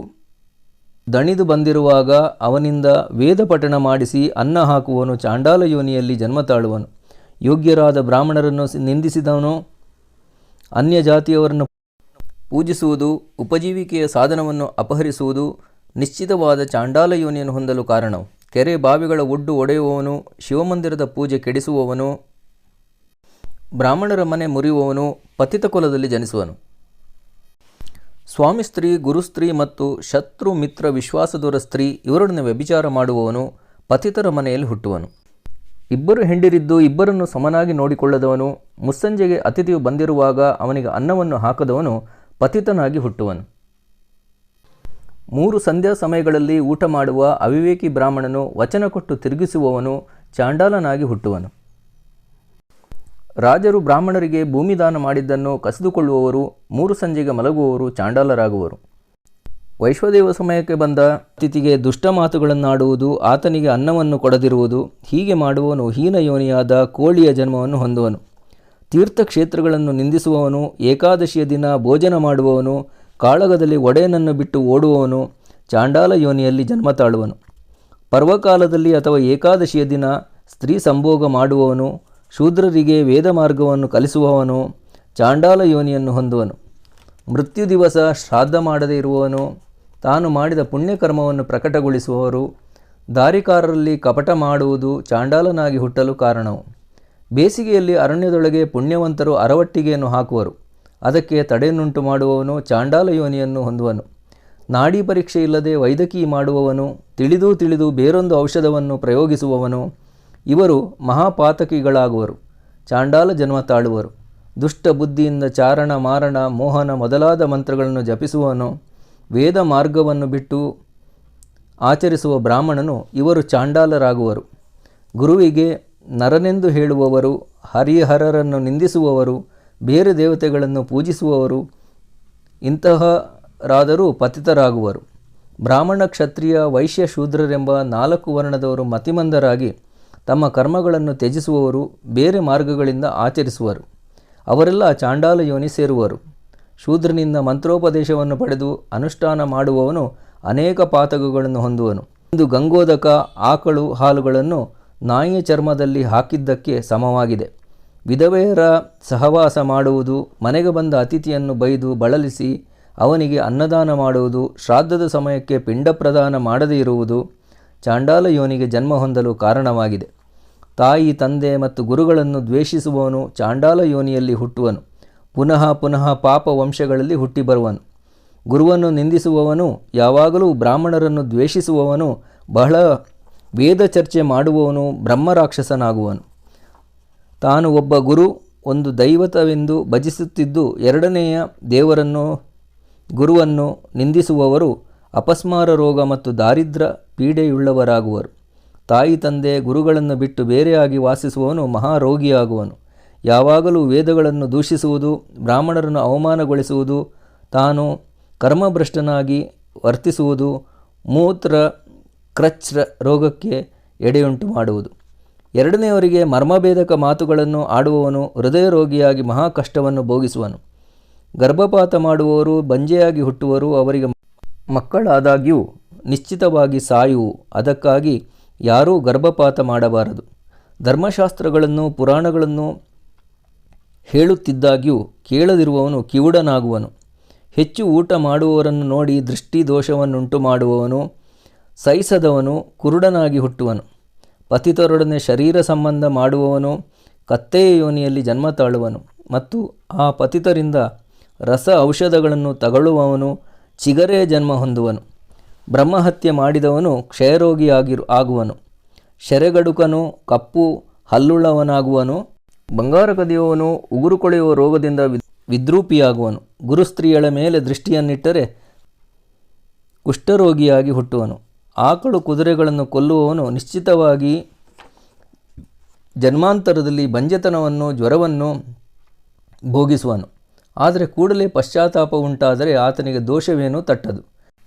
ದಣಿದು ಬಂದಿರುವಾಗ ಅವನಿಂದ ವೇದ ಪಠಣ ಮಾಡಿಸಿ ಅನ್ನ ಹಾಕುವವನು ಚಾಂಡಾಲ ಯೋನಿಯಲ್ಲಿ ಜನ್ಮ ತಾಳುವನು. ಯೋಗ್ಯರಾದ ಬ್ರಾಹ್ಮಣರನ್ನು ನಿಂದಿಸಿದವನು, ಅನ್ಯ ಜಾತಿಯವರನ್ನು ಪೂಜಿಸುವುದು, ಉಪಜೀವಿಕೆಯ ಸಾಧನವನ್ನು ಅಪಹರಿಸುವುದು ನಿಶ್ಚಿತವಾದ ಚಾಂಡಾಲ ಯೋನಿಯನ್ನು ಹೊಂದಲು ಕಾರಣವು. ಕೆರೆ ಬಾವಿಗಳ ಒಡ್ಡು ಒಡೆಯುವವನು, ಶಿವಮಂದಿರದ ಪೂಜೆ ಕೆಡಿಸುವವನು, ಬ್ರಾಹ್ಮಣರ ಮನೆ ಮುರಿಯುವವನು ಪತಿತ ಕುಲದಲ್ಲಿ ಜನಿಸುವನು. ಸ್ವಾಮಿ ಸ್ತ್ರೀ, ಗುರುಸ್ತ್ರೀ ಮತ್ತು ಶತ್ರು ಮಿತ್ರ ವಿಶ್ವಾಸದವರ ಸ್ತ್ರೀ ಇವರೊಡನೆ ವ್ಯಭಿಚಾರ ಮಾಡುವವನು ಪತಿತರ ಮನೆಯಲ್ಲಿ ಹುಟ್ಟುವನು. ಇಬ್ಬರು ಹೆಂಡಿರಿದ್ದು ಇಬ್ಬರನ್ನು ಸಮನಾಗಿ ನೋಡಿಕೊಳ್ಳದವನು, ಮುಸ್ಸಂಜೆಗೆ ಅತಿಥಿಯು ಬಂದಿರುವಾಗ ಅವನಿಗೆ ಅನ್ನವನ್ನು ಹಾಕದವನು ಪತಿತನಾಗಿ ಹುಟ್ಟುವನು. 3 ಸಂಧ್ಯಾ ಸಮಯಗಳಲ್ಲಿ ಊಟ ಮಾಡುವ ಅವಿವೇಕಿ ಬ್ರಾಹ್ಮಣನು ವಚನ ಕೊಟ್ಟು ತಿರುಗಿಸುವವನು ಚಾಂಡಾಲನಾಗಿ ಹುಟ್ಟುವನು. ರಾಜರು ಬ್ರಾಹ್ಮಣರಿಗೆ ಭೂಮಿದಾನ ಮಾಡಿದ್ದನ್ನು ಕಸಿದುಕೊಳ್ಳುವವರು, 3 ಸಂಜೆಗೆ ಮಲಗುವವರು ಚಾಂಡಾಲರಾಗುವರು. ವೈಶ್ವದೇವ ಸಮಯಕ್ಕೆ ಬಂದ ಅತಿಥಿಗೆ ದುಷ್ಟ ಮಾತುಗಳನ್ನಾಡುವುದು, ಆತನಿಗೆ ಅನ್ನವನ್ನು ಕೊಡದಿರುವುದು, ಹೀಗೆ ಮಾಡುವವನು ಹೀನ ಯೋನಿಯಾದ ಕೋಳಿಯ ಜನ್ಮವನ್ನು ಹೊಂದುವನು. ತೀರ್ಥಕ್ಷೇತ್ರಗಳನ್ನು ನಿಂದಿಸುವವನು, ಏಕಾದಶಿಯ ದಿನ ಭೋಜನ ಮಾಡುವವನು, ಕಾಳಗದಲ್ಲಿ ಒಡೆಯನನ್ನು ಬಿಟ್ಟು ಓಡುವವನು ಚಾಂಡಾಲ ಯೋನಿಯಲ್ಲಿ ಜನ್ಮ ತಾಳುವನು. ಪರ್ವಕಾಲದಲ್ಲಿ ಅಥವಾ ಏಕಾದಶಿಯ ದಿನ ಸ್ತ್ರೀ ಸಂಭೋಗ ಮಾಡುವವನು, ಶೂದ್ರರಿಗೆ ವೇದ ಮಾರ್ಗವನ್ನು ಕಲಿಸುವವನು ಚಾಂಡಾಲ ಯೋನಿಯನ್ನು ಹೊಂದುವನು. ಮೃತ್ಯು ದಿವಸ ಶ್ರಾದ್ದ ಮಾಡದೇ ಇರುವವನು, ತಾನು ಮಾಡಿದ ಪುಣ್ಯಕರ್ಮವನ್ನು ಪ್ರಕಟಗೊಳಿಸುವವರು, ದಾರಿಕಾರರಲ್ಲಿ ಕಪಟ ಮಾಡುವುದು ಚಾಂಡಾಲನಾಗಿ ಹುಟ್ಟಲು ಕಾರಣವು. ಬೇಸಿಗೆಯಲ್ಲಿ ಅರಣ್ಯದೊಳಗೆ ಪುಣ್ಯವಂತರು ಅರವಟ್ಟಿಗೆಯನ್ನು ಹಾಕುವರು, ಅದಕ್ಕೆ ತಡೆಯನ್ನುಂಟು ಮಾಡುವವನು ಚಾಂಡಾಲ ಯೋನಿಯನ್ನು ಹೊಂದುವನು. ನಾಡಿ ಪರೀಕ್ಷೆ ಇಲ್ಲದೆ ವೈದ್ಯಕೀಯ ಮಾಡುವವನು, ತಿಳಿದು ಬೇರೊಂದು ಔಷಧವನ್ನು ಪ್ರಯೋಗಿಸುವವನು, ಇವರು ಮಹಾಪಾತಕಿಗಳಾಗುವರು, ಚಾಂಡಾಲ ಜನ್ಮ ತಾಳುವರು. ದುಷ್ಟ ಬುದ್ಧಿಯಿಂದ ಚಾರಣ, ಮಾರಣ, ಮೋಹನ ಮೊದಲಾದ ಮಂತ್ರಗಳನ್ನು ಜಪಿಸುವವನು, ವೇದ ಮಾರ್ಗವನ್ನು ಬಿಟ್ಟು ಆಚರಿಸುವ ಬ್ರಾಹ್ಮಣನು, ಇವರು ಚಾಂಡಾಲರಾಗುವರು. ಗುರುವಿಗೆ ನರನೆಂದು ಹೇಳುವವರು, ಹರಿಹರರನ್ನು ನಿಂದಿಸುವವರು, ಬೇರೆ ದೇವತೆಗಳನ್ನು ಪೂಜಿಸುವವರು ಇಂತಹರಾದರೂ ಪತಿತರಾಗುವರು. ಬ್ರಾಹ್ಮಣ, ಕ್ಷತ್ರಿಯ, ವೈಶ್ಯ, ಶೂದ್ರರೆಂಬ 4 ವರ್ಣದವರು ಮತಿಮಂದರಾಗಿ ತಮ್ಮ ಕರ್ಮಗಳನ್ನು ತ್ಯಜಿಸುವವರು, ಬೇರೆ ಮಾರ್ಗಗಳಿಂದ ಆಚರಿಸುವರು. ಅವರೆಲ್ಲ ಚಾಂಡಾಲ ಯೋನಿ ಸೇರುವರು. ಶೂದ್ರನಿಂದ ಮಂತ್ರೋಪದೇಶವನ್ನು ಪಡೆದು ಅನುಷ್ಠಾನ ಮಾಡುವವನು ಅನೇಕ ಪಾತಕಗಳನ್ನು ಹೊಂದುವನು. ಇಂದು ಗಂಗೋದಕ ಆಕಳು ಹಾಲುಗಳನ್ನು ನಾಯಿಯ ಚರ್ಮದಲ್ಲಿ ಹಾಕಿದ್ದಕ್ಕೆ ಸಮವಾಗಿದೆ. ವಿಧವೆಯರ ಸಹವಾಸ ಮಾಡುವುದು, ಮನೆಗೆ ಬಂದ ಅತಿಥಿಯನ್ನು ಬೈದು ಬಳಲಿಸಿ ಅವನಿಗೆ ಅನ್ನದಾನ ಮಾಡುವುದು, ಶ್ರಾದ್ದದ ಸಮಯಕ್ಕೆ ಪಿಂಡ ಪ್ರದಾನ ಮಾಡದೇ ಇರುವುದು ಚಾಂಡಾಲ ಯೋನಿಗೆ ಜನ್ಮ ಹೊಂದಲು ಕಾರಣವಾಗಿದೆ. ತಾಯಿ, ತಂದೆ ಮತ್ತು ಗುರುಗಳನ್ನು ದ್ವೇಷಿಸುವವನು ಚಾಂಡಾಲ ಯೋನಿಯಲ್ಲಿ ಹುಟ್ಟುವನು. ಪುನಃ ಪುನಃ ಪಾಪ ವಂಶಗಳಲ್ಲಿ ಹುಟ್ಟಿ ಬರುವನು. ಗುರುವನ್ನು ನಿಂದಿಸುವವನು, ಯಾವಾಗಲೂ ಬ್ರಾಹ್ಮಣರನ್ನು ದ್ವೇಷಿಸುವವನು, ಬಹಳ ವೇದ ಚರ್ಚೆ ಮಾಡುವವನು ಬ್ರಹ್ಮರಾಕ್ಷಸನಾಗುವನು. ತಾನು ಒಬ್ಬ ಗುರು, ಒಂದು ದೈವತವೆಂದು ಭಜಿಸುತ್ತಿದ್ದು ಎರಡನೆಯ ದೇವರನ್ನು ಗುರುವನ್ನು ನಿಂದಿಸುವವರು ಅಪಸ್ಮಾರ ರೋಗ ಮತ್ತು ದಾರಿದ್ರ್ಯ ಪೀಡೆಯುಳ್ಳವರಾಗುವರು. ತಾಯಿ ತಂದೆ ಗುರುಗಳನ್ನು ಬಿಟ್ಟು ಬೇರೆಯಾಗಿ ವಾಸಿಸುವವನು ಮಹಾರೋಗಿಯಾಗುವನು. ಯಾವಾಗಲೂ ವೇದಗಳನ್ನು ದೂಷಿಸುವುದು, ಬ್ರಾಹ್ಮಣರನ್ನು ಅವಮಾನಗೊಳಿಸುವುದು, ತಾನು ಕರ್ಮಭ್ರಷ್ಟನಾಗಿ ವರ್ತಿಸುವುದು, ಮೂತ್ರ ಕ್ರಚ್ರ ರೋಗಕ್ಕೆ ಎಡೆಯುಂಟು ಮಾಡುವುದು. ಎರಡನೆಯವರಿಗೆ ಮರ್ಮಭೇದಕ ಮಾತುಗಳನ್ನು ಆಡುವವನು ಹೃದಯ ರೋಗಿಯಾಗಿ ಮಹಾ ಕಷ್ಟವನ್ನು ಭೋಗಿಸುವನು. ಗರ್ಭಪಾತ ಮಾಡುವವರು ಬಂಜೆಯಾಗಿ ಹುಟ್ಟುವರು, ಅವರಿಗೆ ಮಕ್ಕಳಾದಾಗ್ಯೂ ನಿಶ್ಚಿತವಾಗಿ ಸಾಯುವು. ಅದಕ್ಕಾಗಿ ಯಾರೂ ಗರ್ಭಪಾತ ಮಾಡಬಾರದು. ಧರ್ಮಶಾಸ್ತ್ರಗಳನ್ನು ಪುರಾಣಗಳನ್ನು ಹೇಳುತ್ತಿದ್ದಾಗ್ಯೂ ಕೇಳದಿರುವವನು ಕಿವುಡನಾಗುವನು. ಹೆಚ್ಚು ಊಟ ಮಾಡುವವರನ್ನು ನೋಡಿ ದೃಷ್ಟಿ ದೋಷವನ್ನುಂಟು ಮಾಡುವವನು ಸಹಿಸದವನು ಕುರುಡನಾಗಿ ಹುಟ್ಟುವನು. ಪತಿತರೊಡನೆ ಶರೀರ ಸಂಬಂಧ ಮಾಡುವವನು ಕತ್ತೆಯ ಯೋನಿಯಲ್ಲಿ ಜನ್ಮ ತಾಳುವನು. ಮತ್ತು ಆ ಪತಿತರಿಂದ ರಸ ಔಷಧಗಳನ್ನು ತಗೊಳ್ಳುವವನು ಚಿಗರೆಯ ಜನ್ಮ ಹೊಂದುವನು. ಬ್ರಹ್ಮಹತ್ಯೆ ಮಾಡಿದವನು ಆಗುವನು. ಶೆರೆಗಡುಕನು ಕಪ್ಪು ಹಲ್ಲುಳ್ಳವನಾಗುವನು. ಬಂಗಾರ ಕದಿಯುವವನು ಉಗುರು ಕೊಳೆಯುವ ರೋಗದಿಂದ ವಿದ್ರೂಪಿಯಾಗುವನು. ಗುರುಸ್ತ್ರೀಯಳ ಮೇಲೆ ದೃಷ್ಟಿಯನ್ನಿಟ್ಟರೆ ಕುಷ್ಠರೋಗಿಯಾಗಿ ಹುಟ್ಟುವನು. ಆಕಳು ಕುದುರೆಗಳನ್ನು ಕೊಲ್ಲುವವನು ನಿಶ್ಚಿತವಾಗಿ ಜನ್ಮಾಂತರದಲ್ಲಿ ಬಂಜೆತನವನ್ನು ಜ್ವರವನ್ನು ಭೋಗಿಸುವನು. ಆದರೆ ಕೂಡಲೇ ಪಶ್ಚಾತ್ತಾಪ ಉಂಟಾದರೆ ಆತನಿಗೆ ದೋಷವೇನೂ ತಟ್ಟದು.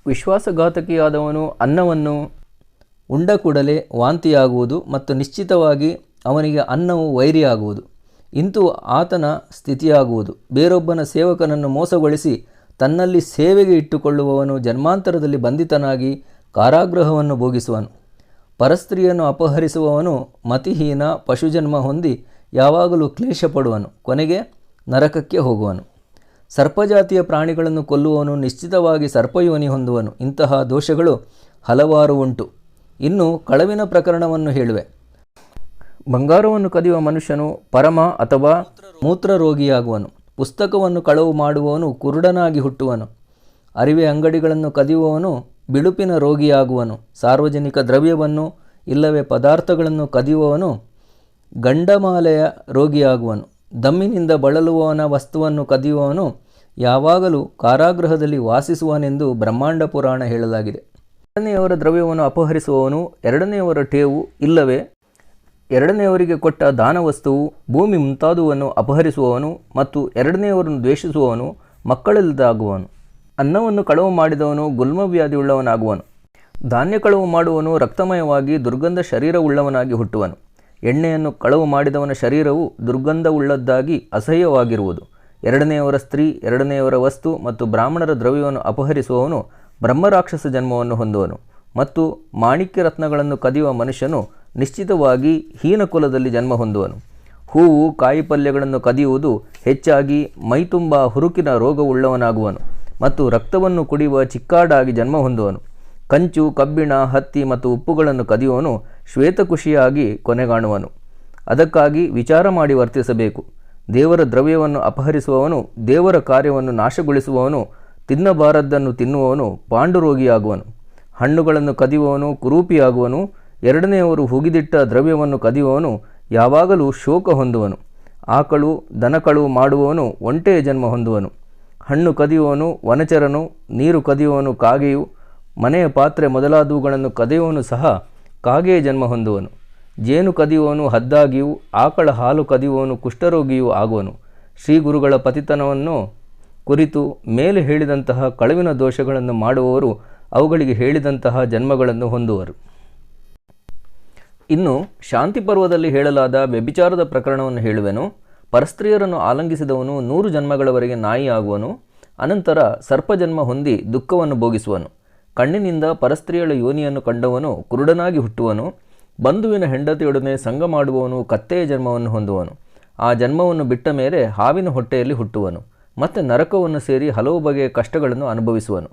ವಿಶ್ವಾಸಘಾತಕಿಯಾದವನು ಅನ್ನವನ್ನು ಉಂಡ ಕೂಡಲೇ ವಾಂತಿಯಾಗುವುದು ಮತ್ತು ನಿಶ್ಚಿತವಾಗಿ ಅವನಿಗೆ ಅನ್ನವು ವೈರಿಯಾಗುವುದು. ಇಂತೂ ಆತನ ಸ್ಥಿತಿಯಾಗುವುದು. ಬೇರೊಬ್ಬನ ಸೇವಕನನ್ನು ಮೋಸಗೊಳಿಸಿ ತನ್ನಲ್ಲಿ ಸೇವೆಗೆ ಇಟ್ಟುಕೊಳ್ಳುವವನು ಜನ್ಮಾಂತರದಲ್ಲಿ ಬಂಧಿತನಾಗಿ ಕಾರಾಗೃಹವನ್ನು ಭೋಗಿಸುವನು. ಪರಸ್ತ್ರೀಯನ್ನು ಅಪಹರಿಸುವವನು ಮತಿಹೀನ ಪಶುಜನ್ಮ ಹೊಂದಿ ಯಾವಾಗಲೂ ಕ್ಲೇಶ ಪಡುವನು. ಕೊನೆಗೆ ನರಕಕ್ಕೆ ಹೋಗುವನು. ಸರ್ಪಜಾತಿಯ ಪ್ರಾಣಿಗಳನ್ನು ಕೊಲ್ಲುವವನು ನಿಶ್ಚಿತವಾಗಿ ಸರ್ಪಯೋನಿ ಹೊಂದುವನು. ಇಂತಹ ದೋಷಗಳು ಹಲವಾರು ಉಂಟು. ಇನ್ನು ಕಳವಿನ ಪ್ರಕರಣವನ್ನು ಹೇಳುವೆ. ಬಂಗಾರವನ್ನು ಕದಿಯುವ ಮನುಷ್ಯನು ಪರಮ ಅಥವಾ ಮೂತ್ರರೋಗಿಯಾಗುವನು. ಪುಸ್ತಕವನ್ನು ಕಳವು ಮಾಡುವವನು ಕುರುಡನಾಗಿ ಹುಟ್ಟುವನು. ಅರಿವೆ ಅಂಗಡಿಗಳನ್ನು ಕದಿಯುವವನು ಬಿಳುಪಿನ ರೋಗಿಯಾಗುವನು. ಸಾರ್ವಜನಿಕ ದ್ರವ್ಯವನ್ನು ಇಲ್ಲವೇ ಪದಾರ್ಥಗಳನ್ನು ಕದಿಯುವವನು ಗಂಡಮಾಲೆಯ ರೋಗಿಯಾಗುವನು. ದಮ್ಮಿನಿಂದ ಬಳಲುವವನ ವಸ್ತುವನ್ನು ಕದಿಯುವವನು ಯಾವಾಗಲೂ ಕಾರಾಗೃಹದಲ್ಲಿ ವಾಸಿಸುವನೆಂದು ಬ್ರಹ್ಮಾಂಡ ಪುರಾಣ ಹೇಳಲಾಗಿದೆ. ಎರಡನೆಯವರ ದ್ರವ್ಯವನ್ನು ಅಪಹರಿಸುವವನು ಎರಡನೆಯವರ ಠೇವು ಇಲ್ಲವೇ ಎರಡನೆಯವರಿಗೆ ಕೊಟ್ಟ ದಾನವಸ್ತುವು ಭೂಮಿ ಮುಂತಾದುವನ್ನು ಅಪಹರಿಸುವವನು ಮತ್ತು ಎರಡನೆಯವರನ್ನು ದ್ವೇಷಿಸುವವನು ಮಕ್ಕಳಿಲ್ಲದಾಗುವನು. ಅನ್ನವನ್ನು ಕಳವು ಮಾಡಿದವನು ಗುಲ್ಮವ್ಯಾಧಿಯುಳ್ಳವನಾಗುವನು. ಧಾನ್ಯ ಕಳವು ಮಾಡುವವನು ರಕ್ತಮಯವಾಗಿ ದುರ್ಗಂಧ ಶರೀರವುಳ್ಳವನಾಗಿ ಹುಟ್ಟುವನು. ಎಣ್ಣೆಯನ್ನು ಕಳವು ಮಾಡಿದವನ ಶರೀರವು ದುರ್ಗಂಧವುಳ್ಳದ್ದಾಗಿ ಅಸಹ್ಯವಾಗಿರುವುದು. ಎರಡನೆಯವರ ಸ್ತ್ರೀ, ಎರಡನೆಯವರ ವಸ್ತು ಮತ್ತು ಬ್ರಾಹ್ಮಣರ ದ್ರವ್ಯವನ್ನು ಅಪಹರಿಸುವವನು ಬ್ರಹ್ಮರಾಕ್ಷಸ ಜನ್ಮವನ್ನು ಹೊಂದುವನು. ಮತ್ತು ಮಾಣಿಕ್ಯ ರತ್ನಗಳನ್ನು ಕದಿಯುವ ಮನುಷ್ಯನು ನಿಶ್ಚಿತವಾಗಿ ಹೀನ ಕುಲದಲ್ಲಿ ಜನ್ಮ ಹೊಂದುವನು. ಹೂವು ಕಾಯಿಪಲ್ಯಗಳನ್ನು ಕದಿಯುವುದು ಹೆಚ್ಚಾಗಿ ಮೈತುಂಬ ಹುರುಕಿನ ರೋಗವುಳ್ಳವನಾಗುವನು ಮತ್ತು ರಕ್ತವನ್ನು ಕುಡಿಯುವ ಚಿಕ್ಕಾಡಾಗಿ ಜನ್ಮ ಹೊಂದುವನು. ಕಂಚು, ಕಬ್ಬಿಣ, ಹತ್ತಿ ಮತ್ತು ಉಪ್ಪುಗಳನ್ನು ಕದಿಯುವನು ಶ್ವೇತಕುಶಿಯಾಗಿ ಕೊನೆಗಾಣುವನು. ಅದಕ್ಕಾಗಿ ವಿಚಾರ ಮಾಡಿ ವರ್ತಿಸಬೇಕು. ದೇವರ ದ್ರವ್ಯವನ್ನು ಅಪಹರಿಸುವವನು, ದೇವರ ಕಾರ್ಯವನ್ನು ನಾಶಗೊಳಿಸುವವನು, ತಿನ್ನಬಾರದ್ದನ್ನು ತಿನ್ನುವವನು ಪಾಂಡುರೋಗಿಯಾಗುವನು. ಹಣ್ಣುಗಳನ್ನು ಕದಿಯುವವನು ಕುರೂಪಿಯಾಗುವನು. ಎರಡನೆಯವರು ಹುಗಿದಿಟ್ಟ ದ್ರವ್ಯವನ್ನು ಕದಿಯುವವನು ಯಾವಾಗಲೂ ಶೋಕ ಹೊಂದುವನು. ಆಕಳು ದನಕಳು ಮಾಡುವವನು ಒಂಟೆಯ ಜನ್ಮ ಹೊಂದುವನು. ಹಣ್ಣು ಕದಿಯುವವನು ವನಚರನು, ನೀರು ಕದಿಯುವವನು ಕಾಗೆಯು, ಮನೆಯ ಪಾತ್ರೆ ಮೊದಲಾದವುಗಳನ್ನು ಕದಿಯುವವನು ಸಹ ಕಾಗೆಯ ಜನ್ಮ ಹೊಂದುವನು. ಜೇನು ಕದಿಯುವವನು ಹದ್ದಾಗಿಯೂ, ಆಕಳ ಹಾಲು ಕದಿಯುವವನು ಕುಷ್ಠರೋಗಿಯೂ ಆಗುವನು. ಶ್ರೀ ಗುರುಗಳ ಪತಿತನವನ್ನು ಕುರಿತು ಮೇಲೆ ಹೇಳಿದಂತಹ ಕಳವಿನ ದೋಷಗಳನ್ನು ಮಾಡುವವರು ಅವುಗಳಿಗೆ ಹೇಳಿದಂತಹ ಜನ್ಮಗಳನ್ನು ಹೊಂದುವರು. ಇನ್ನು ಶಾಂತಿ ಪರ್ವದಲ್ಲಿ ಹೇಳಲಾದ ವ್ಯಭಿಚಾರದ ಪ್ರಕರಣವನ್ನು ಹೇಳುವೆನು. ಪರಸ್ತ್ರೀಯರನ್ನು ಆಲಂಗಿಸಿದವನು 100 ಜನ್ಮಗಳವರೆಗೆ ನಾಯಿ ಆಗುವನು. ಅನಂತರ ಸರ್ಪಜನ್ಮ ಹೊಂದಿ ದುಃಖವನ್ನು ಭೋಗಿಸುವನು. ಕಣ್ಣಿನಿಂದ ಪರಸ್ತ್ರೀಯಳ ಯೋನಿಯನ್ನು ಕಂಡವನು ಕುರುಡನಾಗಿ ಹುಟ್ಟುವನು. ಬಂಧುವಿನ ಹೆಂಡತಿಯೊಡನೆ ಸಂಗ ಮಾಡುವವನು ಕತ್ತೆಯ ಜನ್ಮವನ್ನು ಹೊಂದುವನು. ಆ ಜನ್ಮವನ್ನು ಬಿಟ್ಟ ಮೇಲೆ ಹಾವಿನ ಹೊಟ್ಟೆಯಲ್ಲಿ ಹುಟ್ಟುವನು. ಮತ್ತೆ ನರಕವನ್ನು ಸೇರಿ ಹಲವು ಬಗೆಯ ಕಷ್ಟಗಳನ್ನು ಅನುಭವಿಸುವನು.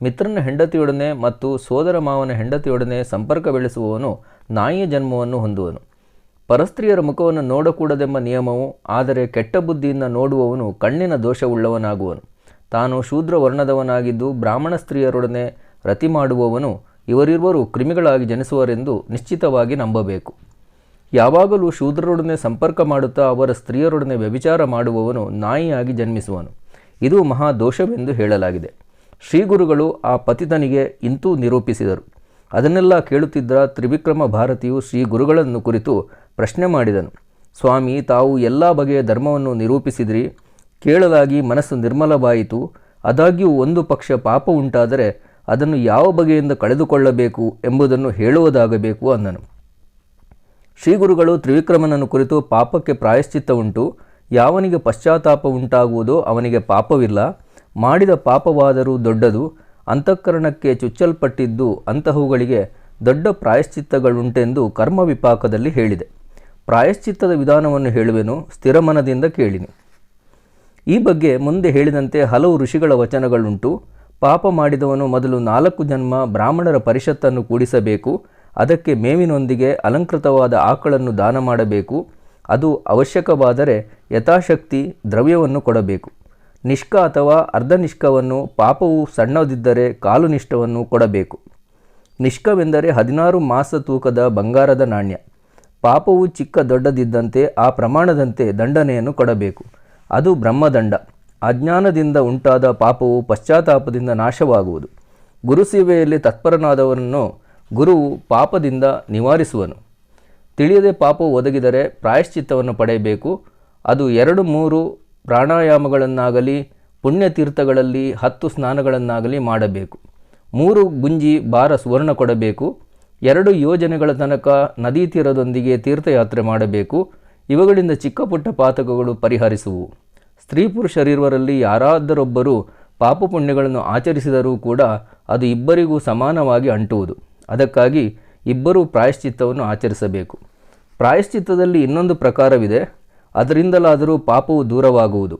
ಮಿತ್ರನ ಹೆಂಡತಿಯೊಡನೆ ಮತ್ತು ಸೋದರ ಮಾವನ ಹೆಂಡತಿಯೊಡನೆ ಸಂಪರ್ಕ ಬೆಳೆಸುವವನು ನಾಯಿಯ ಜನ್ಮವನ್ನು ಹೊಂದುವನು. ಪರಸ್ತ್ರೀಯರ ಮುಖವನ್ನು ನೋಡಕೂಡದೆಂಬ ನಿಯಮವು, ಆದರೆ ಕೆಟ್ಟ ಬುದ್ಧಿಯಿಂದ ನೋಡುವವನು ಕಣ್ಣಿನ ದೋಷವುಳ್ಳವನಾಗುವನು. ತಾನು ಶೂದ್ರ ವರ್ಣದವನಾಗಿದ್ದು ಬ್ರಾಹ್ಮಣ ಸ್ತ್ರೀಯರೊಡನೆ ರತಿ ಮಾಡುವವನು ಇವರಿರುವರು ಕ್ರಿಮಿಗಳಾಗಿ ಜನಿಸುವರೆಂದು ನಿಶ್ಚಿತವಾಗಿ ನಂಬಬೇಕು. ಯಾವಾಗಲೂ ಶೂದ್ರರೊಡನೆ ಸಂಪರ್ಕ ಮಾಡುತ್ತಾ ಅವರ ಸ್ತ್ರೀಯರೊಡನೆ ವ್ಯಭಿಚಾರ ಮಾಡುವವನು ನಾಯಿಯಾಗಿ ಜನ್ಮಿಸುವನು. ಇದು ಮಹಾ ದೋಷವೆಂದು ಹೇಳಲಾಗಿದೆ. ಶ್ರೀಗುರುಗಳು ಆ ಪತಿತನಿಗೆ ಇಂತೂ ನಿರೂಪಿಸಿದರು. ಅದನ್ನೆಲ್ಲ ಕೇಳುತ್ತಿದ್ದ ತ್ರಿವಿಕ್ರಮ ಭಾರತಿಯು ಶ್ರೀ ಗುರುಗಳನ್ನು ಕುರಿತು ಪ್ರಶ್ನೆ ಮಾಡಿದನು. ಸ್ವಾಮಿ, ತಾವು ಎಲ್ಲ ಬಗೆಯ ಧರ್ಮವನ್ನು ನಿರೂಪಿಸಿದ್ರಿ. ಕೇಳಲಾಗಿ ಮನಸ್ಸು ನಿರ್ಮಲವಾಯಿತು. ಆದಾಗ್ಯೂ ಒಂದು ಪಕ್ಷ ಪಾಪ ಉಂಟಾದರೆ ಅದನ್ನು ಯಾವ ಬಗೆಯಿಂದ ಕಳೆದುಕೊಳ್ಳಬೇಕು ಎಂಬುದನ್ನು ಹೇಳುವುದಾಗಬೇಕು ಅಂದನು. ಶ್ರೀಗುರುಗಳು ತ್ರಿವಿಕ್ರಮನನ್ನು ಕುರಿತು ಪಾಪಕ್ಕೆ ಪ್ರಾಯಶ್ಚಿತ್ತ ಉಂಟು. ಯಾವನಿಗೆ ಪಶ್ಚಾತ್ತಾಪ ಉಂಟಾಗುವುದೋ ಅವನಿಗೆ ಪಾಪವಿಲ್ಲ. ಮಾಡಿದ ಪಾಪವಾದರೂ ದೊಡ್ಡದು. ಅಂತಃಕರಣಕ್ಕೆ ಚುಚ್ಚಲ್ಪಟ್ಟಿದ್ದು ಅಂತಹವುಗಳಿಗೆ ದೊಡ್ಡ ಪ್ರಾಯಶ್ಚಿತ್ತಗಳುಂಟೆಂದು ಕರ್ಮ ವಿಪಾಕದಲ್ಲಿ ಹೇಳಿದೆ. ಪ್ರಾಯಶ್ಚಿತ್ತದ ವಿಧಾನವನ್ನು ಹೇಳುವೆನು, ಸ್ಥಿರಮನದಿಂದ ಕೇಳಿನಿ. ಈ ಬಗ್ಗೆ ಮುಂದೆ ಹೇಳಿದಂತೆ ಹಲವು ಋಷಿಗಳ ವಚನಗಳುಂಟು. ಪಾಪ ಮಾಡಿದವನು ಮೊದಲು 4 ಜನ್ಮ ಬ್ರಾಹ್ಮಣರ ಪರಿಷತ್ತನ್ನು ಕೂಡಿಸಬೇಕು. ಅದಕ್ಕೆ ಮೇವಿನೊಂದಿಗೆ ಅಲಂಕೃತವಾದ ಆಕಳನ್ನು ದಾನ ಮಾಡಬೇಕು. ಅದು ಅವಶ್ಯಕವಾದರೆ ಯಥಾಶಕ್ತಿ ದ್ರವ್ಯವನ್ನು ಕೊಡಬೇಕು. ನಿಷ್ಕ ಅಥವಾ ಅರ್ಧನಿಷ್ಕವನ್ನು, ಪಾಪವು ಸಣ್ಣದಿದ್ದರೆ ಕಾಲು ನಿಷ್ಠವನ್ನು ಕೊಡಬೇಕು. ನಿಷ್ಕವೆಂದರೆ 16 ಮಾಸ ತೂಕದ ಬಂಗಾರದ ನಾಣ್ಯ. ಪಾಪವು ಚಿಕ್ಕ ದೊಡ್ಡದಿದ್ದಂತೆ ಆ ಪ್ರಮಾಣದಂತೆ ದಂಡನೆಯನ್ನು ಕೊಡಬೇಕು. ಅದು ಬ್ರಹ್ಮದಂಡ. ಅಜ್ಞಾನದಿಂದ ಉಂಟಾದ ಪಾಪವು ಪಶ್ಚಾತ್ತಾಪದಿಂದ ನಾಶವಾಗುವುದು. ಗುರುಸೇವೆಯಲ್ಲಿ ತತ್ಪರನಾದವನನ್ನು ಗುರುವು ಪಾಪದಿಂದ ನಿವಾರಿಸುವನು. ತಿಳಿಯದೆ ಪಾಪವು ಒದಗಿದರೆ ಪ್ರಾಯಶ್ಚಿತ್ತವನ್ನು ಪಡೆಯಬೇಕು. ಅದು 2-3 ಪ್ರಾಣಾಯಾಮಗಳನ್ನಾಗಲಿ ಪುಣ್ಯತೀರ್ಥಗಳಲ್ಲಿ 10 ಸ್ನಾನಗಳನ್ನಾಗಲಿ ಮಾಡಬೇಕು. 3 ಗುಂಜಿ ಭಾರ ಸುವರ್ಣ ಕೊಡಬೇಕು. 2 ಯೋಜನೆಗಳ ತನಕ ನದಿ ತೀರದೊಂದಿಗೆ ತೀರ್ಥಯಾತ್ರೆ ಮಾಡಬೇಕು. ಇವುಗಳಿಂದ ಚಿಕ್ಕ ಪುಟ್ಟ ಪಾತಕಗಳು ಪರಿಹರಿಸುವು. ಸ್ತ್ರೀ ಪುರುಷರಿರುವರಲ್ಲಿ ಯಾರಾದರೊಬ್ಬರು ಪಾಪ ಪುಣ್ಯಗಳನ್ನು ಆಚರಿಸಿದರೂ ಕೂಡ ಅದು ಇಬ್ಬರಿಗೂ ಸಮಾನವಾಗಿ ಅಂಟುವುದು. ಅದಕ್ಕಾಗಿ ಇಬ್ಬರೂ ಪ್ರಾಯಶ್ಚಿತ್ತವನ್ನು ಆಚರಿಸಬೇಕು. ಪ್ರಾಯಶ್ಚಿತ್ತದಲ್ಲಿ ಇನ್ನೊಂದು ಪ್ರಕಾರವಿದೆ. ಅದರಿಂದಲಾದರೂ ಪಾಪವು ದೂರವಾಗುವುದು.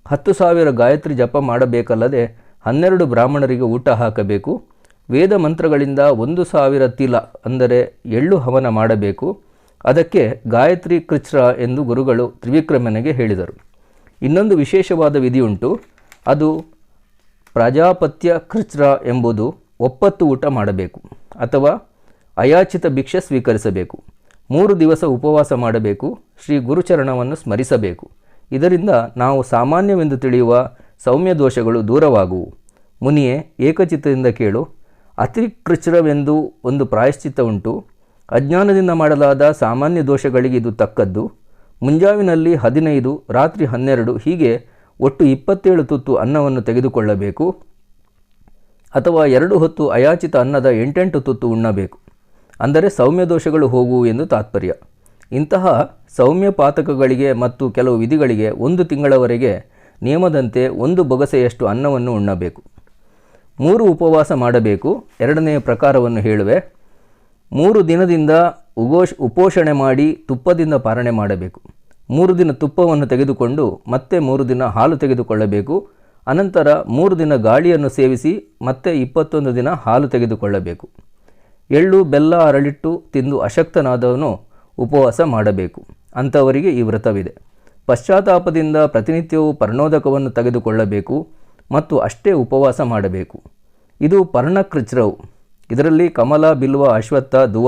10,000 ಗಾಯತ್ರಿ ಜಪ ಮಾಡಬೇಕಲ್ಲದೆ 12 ಬ್ರಾಹ್ಮಣರಿಗೆ ಊಟ ಹಾಕಬೇಕು. ವೇದ ಮಂತ್ರಗಳಿಂದ 1,000 ತಿಲ ಅಂದರೆ ಎಳ್ಳು ಹವನ ಮಾಡಬೇಕು. ಅದಕ್ಕೆ ಗಾಯತ್ರಿ ಕೃಚ್ರ ಎಂದು ಗುರುಗಳು ತ್ರಿವಿಕ್ರಮನಿಗೆ ಹೇಳಿದರು. ಇನ್ನೊಂದು ವಿಶೇಷವಾದ ವಿಧಿಯುಂಟು. ಅದು ಪ್ರಜಾಪತ್ಯ ಕೃಚ್ರ ಎಂಬುದು. ಒಪ್ಪತ್ತು ಊಟ ಮಾಡಬೇಕು ಅಥವಾ ಅಯಾಚಿತ ಭಿಕ್ಷೆ ಸ್ವೀಕರಿಸಬೇಕು. 3 ದಿವಸ ಉಪವಾಸ ಮಾಡಬೇಕು. ಶ್ರೀ ಗುರುಚರಣವನ್ನು ಸ್ಮರಿಸಬೇಕು. ಇದರಿಂದ ನಾವು ಸಾಮಾನ್ಯವೆಂದು ತಿಳಿಯುವ ಸೌಮ್ಯ ದೋಷಗಳು ದೂರವಾಗುವು. ಮುನಿಯೇ, ಏಕಚಿತ್ತದಿಂದ ಕೇಳು. ಅತಿಕೃಚ್ರವೆಂದು ಒಂದು ಪ್ರಾಯಶ್ಚಿತ್ತ ಉಂಟು. ಅಜ್ಞಾನದಿಂದ ಮಾಡಲಾದ ಸಾಮಾನ್ಯ ದೋಷಗಳಿಗೆ ಇದು ತಕ್ಕದ್ದು. ಮುಂಜಾವಿನಲ್ಲಿ 15, ರಾತ್ರಿ 12 ಹೀಗೆ ಒಟ್ಟು 27 ತುತ್ತು ಅನ್ನವನ್ನು ತೆಗೆದುಕೊಳ್ಳಬೇಕು. ಅಥವಾ 2 ಹೊತ್ತು ಅಯಾಚಿತ ಅನ್ನದ 8 ತುತ್ತು ಉಣ್ಣಬೇಕು. ಅಂದರೆ ಸೌಮ್ಯ ದೋಷಗಳು ಹೋಗುವು ಎಂದು ತಾತ್ಪರ್ಯ. ಇಂತಹ ಸೌಮ್ಯ ಪಾತಕಗಳಿಗೆ ಮತ್ತು ಕೆಲವು ವಿಧಿಗಳಿಗೆ 1 ತಿಂಗಳವರೆಗೆ ನಿಯಮದಂತೆ 1 ಬೊಗಸೆಯಷ್ಟು ಅನ್ನವನ್ನು ಉಣ್ಣಬೇಕು. 3 ಉಪವಾಸ ಮಾಡಬೇಕು. 2ನೆಯ ಪ್ರಕಾರವನ್ನು ಹೇಳುವೆ. 3 ದಿನದಿಂದ ಉಪೋಷಣೆ ಮಾಡಿ ತುಪ್ಪದಿಂದ ಪಾರಣೆ ಮಾಡಬೇಕು. 3 ದಿನ ತುಪ್ಪವನ್ನು ತೆಗೆದುಕೊಂಡು ಮತ್ತೆ 3 ದಿನ ಹಾಲು ತೆಗೆದುಕೊಳ್ಳಬೇಕು. ಅನಂತರ 3 ದಿನ ಗಾಳಿಯನ್ನು ಸೇವಿಸಿ ಮತ್ತೆ 21 ದಿನ ಹಾಲು ತೆಗೆದುಕೊಳ್ಳಬೇಕು. ಎಳ್ಳು ಬೆಲ್ಲ ಅರಳಿಟ್ಟು ತಿಂದು ಅಶಕ್ತನಾದವನು ಉಪವಾಸ ಮಾಡಬೇಕು. ಅಂಥವರಿಗೆ ಈ ವ್ರತವಿದೆ. ಪಶ್ಚಾತ್ತಾಪದಿಂದ ಪ್ರತಿನಿತ್ಯವೂ ಪರ್ಣೋದಕವನ್ನು ತೆಗೆದುಕೊಳ್ಳಬೇಕು ಮತ್ತು ಅಷ್ಟೇ ಉಪವಾಸ ಮಾಡಬೇಕು. ಇದು ಪರ್ಣಕೃಚ್ರವು. ಇದರಲ್ಲಿ ಕಮಲ, ಬಿಲ್ವ, ಅಶ್ವತ್ಥ, ದುವ,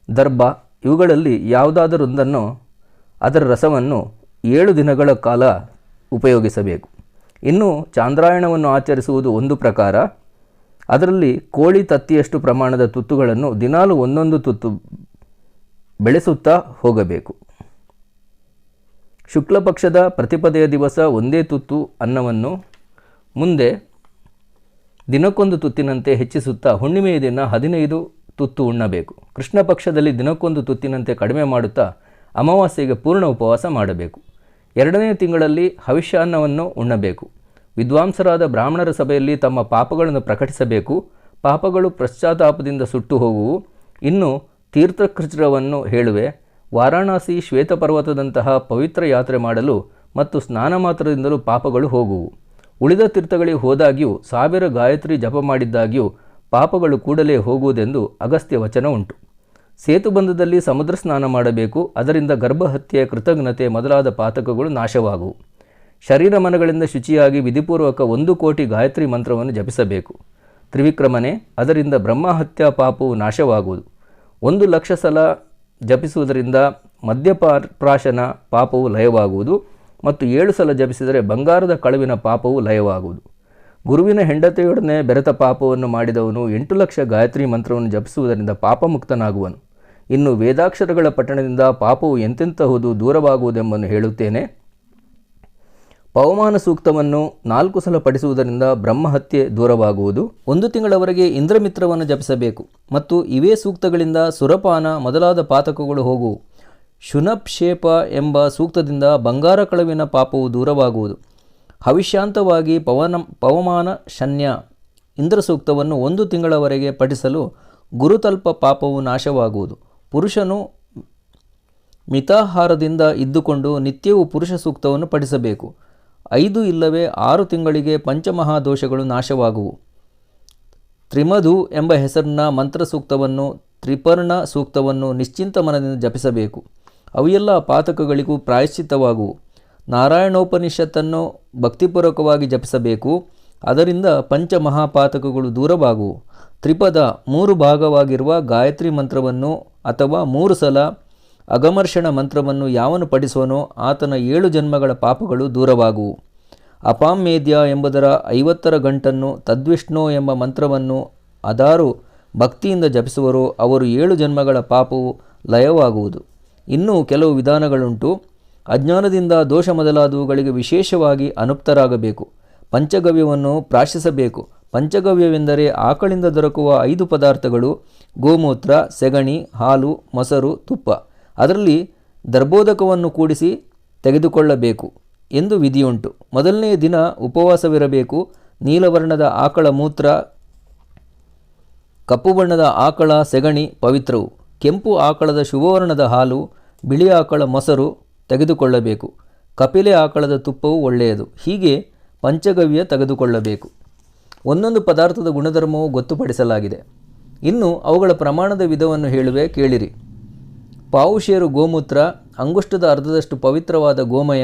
ದರ್ಭ ಇವುಗಳಲ್ಲಿ ಯಾವುದಾದರೊಂದನ್ನು ಅದರ ರಸವನ್ನು 7 ದಿನಗಳ ಕಾಲ ಉಪಯೋಗಿಸಬೇಕು. ಇನ್ನು ಚಾಂದ್ರಾಯಣವನ್ನು ಆಚರಿಸುವುದು ಒಂದು ಪ್ರಕಾರ. ಅದರಲ್ಲಿ ಕೋಳಿ ತತ್ತಿಯಷ್ಟು ಪ್ರಮಾಣದ ತುತ್ತುಗಳನ್ನು ದಿನಾಲು 1 ತುತ್ತು ಬೆಳೆಸುತ್ತಾ ಹೋಗಬೇಕು. ಶುಕ್ಲ ಪಕ್ಷದ ಪ್ರತಿಪದೆಯ ದಿವಸ 1 ತುತ್ತು ಅನ್ನವನ್ನು ಮುಂದೆ ದಿನಕ್ಕೊಂದು ತುತ್ತಿನಂತೆ ಹೆಚ್ಚಿಸುತ್ತಾ ಹುಣ್ಣಿಮೆಯ ದಿನ 15 ತುತ್ತು ಉಣ್ಣಬೇಕು. ಕೃಷ್ಣ ಪಕ್ಷದಲ್ಲಿ ದಿನಕ್ಕೊಂದು ತುತ್ತಿನಂತೆ ಕಡಿಮೆ ಮಾಡುತ್ತಾ ಅಮಾವಾಸ್ಯೆಗೆ ಪೂರ್ಣ ಉಪವಾಸ ಮಾಡಬೇಕು. 2ನೇ ತಿಂಗಳಲ್ಲಿ ಹವಿಷ್ಯಾನ್ನವನ್ನು ಉಣ್ಣಬೇಕು. ವಿದ್ವಾಂಸರಾದ ಬ್ರಾಹ್ಮಣರ ಸಭೆಯಲ್ಲಿ ತಮ್ಮ ಪಾಪಗಳನ್ನು ಪ್ರಕಟಿಸಬೇಕು. ಪಾಪಗಳು ಪಶ್ಚಾತ್ತಾಪದಿಂದ ಸುಟ್ಟು ಹೋಗುವು. ಇನ್ನು ತೀರ್ಥಕೃಚ್ರವನ್ನು ಹೇಳುವೆ. ವಾರಾಣಸಿ ಶ್ವೇತಪರ್ವತದಂತಹ ಪವಿತ್ರ ಯಾತ್ರೆ ಮಾಡಲು ಮತ್ತು ಸ್ನಾನ ಮಾತ್ರದಿಂದಲೂ ಪಾಪಗಳು ಹೋಗುವು. ಉಳಿದ ತೀರ್ಥಗಳಿಗೆ ಹೋದಾಗ್ಯೂ 1000 ಗಾಯತ್ರಿ ಜಪ ಮಾಡಿದ್ದಾಗ್ಯೂ ಪಾಪಗಳು ಕೂಡಲೇ ಹೋಗುವುದೆಂದು ಅಗಸ್ತ್ಯ ವಚನ ಉಂಟು. ಸೇತುಬಂಧದಲ್ಲಿ ಸಮುದ್ರ ಸ್ನಾನ ಮಾಡಬೇಕು. ಅದರಿಂದ ಗರ್ಭಹತ್ಯೆ, ಕೃತಜ್ಞತೆ ಮೊದಲಾದ ಪಾತಕಗಳು ನಾಶವಾಗುವು. ಶರೀರ ಮನಗಳಿಂದ ಶುಚಿಯಾಗಿ ವಿಧಿಪೂರ್ವಕ 1 ಕೋಟಿ ಗಾಯತ್ರಿ ಮಂತ್ರವನ್ನು ಜಪಿಸಬೇಕು. ತ್ರಿವಿಕ್ರಮನೆ, ಅದರಿಂದ ಬ್ರಹ್ಮಹತ್ಯಾ ಪಾಪವು ನಾಶವಾಗುವುದು. 1 ಲಕ್ಷ ಸಲ ಜಪಿಸುವುದರಿಂದ ಮದ್ಯಪ್ರಾಶನ ಪಾಪವು ಲಯವಾಗುವುದು ಮತ್ತು 7 ಸಲ ಜಪಿಸಿದರೆ ಬಂಗಾರದ ಕಳುವಿನ ಪಾಪವು ಲಯವಾಗುವುದು. ಗುರುವಿನ ಹೆಂಡತಿಯೊಡನೆ ಬೆರೆತ ಪಾಪವನ್ನು ಮಾಡಿದವನು 8 ಲಕ್ಷ ಗಾಯತ್ರಿ ಮಂತ್ರವನ್ನು ಜಪಿಸುವುದರಿಂದ ಪಾಪಮುಕ್ತನಾಗುವನು. ಇನ್ನು ವೇದಾಕ್ಷರಗಳ ಪಠಣದಿಂದ ಪಾಪವು ಎಂತೆಂತಹುದು ದೂರವಾಗುವುದೆಂಬನ್ನು ಹೇಳುತ್ತೇನೆ. ಪವಮಾನ ಸೂಕ್ತವನ್ನು 4 ಸಲ ಪಠಿಸುವುದರಿಂದ ಬ್ರಹ್ಮಹತ್ಯೆ ದೂರವಾಗುವುದು. 1 ತಿಂಗಳವರೆಗೆ ಇಂದ್ರಮಿತ್ರವನ್ನು ಜಪಿಸಬೇಕು ಮತ್ತು ಇವೇ ಸೂಕ್ತಗಳಿಂದ ಸುರಪಾನ ಮೊದಲಾದ ಪಾತಕಗಳು ಹೋಗುವು. ಶುನಪ್ಶೇಪ ಎಂಬ ಸೂಕ್ತದಿಂದ ಬಂಗಾರ ಕಳವಿನ ಪಾಪವು ದೂರವಾಗುವುದು. ಹವಿಷ್ಯಾಂತವಾಗಿ ಪವಮಾನ ಶನ್ಯ ಇಂದ್ರ ಸೂಕ್ತವನ್ನು 1 ತಿಂಗಳವರೆಗೆ ಪಠಿಸಲು ಗುರುತಲ್ಪ ಪಾಪವು ನಾಶವಾಗುವುದು. ಪುರುಷನು ಮಿತಾಹಾರದಿಂದ ಇದ್ದುಕೊಂಡು ನಿತ್ಯವೂ ಪುರುಷ ಸೂಕ್ತವನ್ನು ಪಠಿಸಬೇಕು. 5 ಇಲ್ಲವೇ 6 ತಿಂಗಳಿಗೆ ಪಂಚಮಹಾದೋಷಗಳು ನಾಶವಾಗುವು. ತ್ರಿಮಧು ಎಂಬ ಹೆಸರಿನ ಮಂತ್ರಸೂಕ್ತವನ್ನು, ತ್ರಿಪರ್ಣ ಸೂಕ್ತವನ್ನು ನಿಶ್ಚಿಂತ ಮನದಿಂದ ಜಪಿಸಬೇಕು. ಅವೆಲ್ಲ ಪಾತಕಗಳಿಗೂ ಪ್ರಾಯಶ್ಚಿತ್ತವಾಗುವು. ನಾರಾಯಣೋಪನಿಷತ್ತನ್ನು ಭಕ್ತಿಪೂರ್ವಕವಾಗಿ ಜಪಿಸಬೇಕು. ಅದರಿಂದ ಪಂಚಮಹಾಪಾತಕಗಳು ದೂರವಾಗುವು. ತ್ರಿಪದ 3 ಭಾಗವಾಗಿರುವ ಗಾಯತ್ರಿ ಮಂತ್ರವನ್ನು ಅಥವಾ 3 ಸಲ ಅಗಮರ್ಷಣ ಮಂತ್ರವನ್ನು ಯಾವನು ಪಠಿಸುವನೋ ಆತನ 7 ಜನ್ಮಗಳ ಪಾಪಗಳು ದೂರವಾಗುವು. ಅಪಾಮೇದ್ಯ ಎಂಬುದರ 50ರ ಗಂಟನ್ನು, ತದ್ವಿಷ್ಣು ಎಂಬ ಮಂತ್ರವನ್ನು ಅದಾರು ಭಕ್ತಿಯಿಂದ ಜಪಿಸುವರೋ ಅವರು 7 ಜನ್ಮಗಳ ಪಾಪವು ಲಯವಾಗುವುದು. ಇನ್ನೂ ಕೆಲವು ವಿಧಾನಗಳುಂಟು. ಅಜ್ಞಾನದಿಂದ ದೋಷ ಮೊದಲಾದವುಗಳಿಗೆ ವಿಶೇಷವಾಗಿ ಅನುಪ್ತರಾಗಬೇಕು. ಪಂಚಗವ್ಯವನ್ನು ಪ್ರಾಶಿಸಬೇಕು. ಪಂಚಗವ್ಯವೆಂದರೆ ಆಕಳಿಂದ ದೊರಕುವ 5 ಪದಾರ್ಥಗಳು: ಗೋಮೂತ್ರ, ಸೆಗಣಿ, ಹಾಲು, ಮೊಸರು, ತುಪ್ಪ. ಅದರಲ್ಲಿ ದರ್ಬೋದಕವನ್ನು ಕೂಡಿಸಿ ತೆಗೆದುಕೊಳ್ಳಬೇಕು ಎಂದು ವಿಧಿಯುಂಟು. ಮೊದಲನೆಯ ದಿನ ಉಪವಾಸವಿರಬೇಕು. ನೀಲವರ್ಣದ ಆಕಳ ಮೂತ್ರ, ಕಪ್ಪು ಬಣ್ಣದ ಆಕಳ ಸೆಗಣಿ ಪವಿತ್ರವು. ಕೆಂಪು ಆಕಳದ ಶುಭವರ್ಣದ ಹಾಲು, ಬಿಳಿ ಆಕಳ ಮೊಸರು ತೆಗೆದುಕೊಳ್ಳಬೇಕು. ಕಪಿಲೆ ಆಕಳದ ತುಪ್ಪವು ಒಳ್ಳೆಯದು. ಹೀಗೆ ಪಂಚಗವ್ಯ ತೆಗೆದುಕೊಳ್ಳಬೇಕು. ಒಂದೊಂದು ಪದಾರ್ಥದ ಗುಣಧರ್ಮವು ಗೊತ್ತುಪಡಿಸಲಾಗಿದೆ. ಇನ್ನು ಅವುಗಳ ಪ್ರಮಾಣದ ವಿಧವನ್ನು ಹೇಳುವೆ, ಕೇಳಿರಿ. ಪಾವುಶೇರು ಗೋಮೂತ್ರ, ಅಂಗುಷ್ಟದ ಅರ್ಧದಷ್ಟು ಪವಿತ್ರವಾದ ಗೋಮಯ,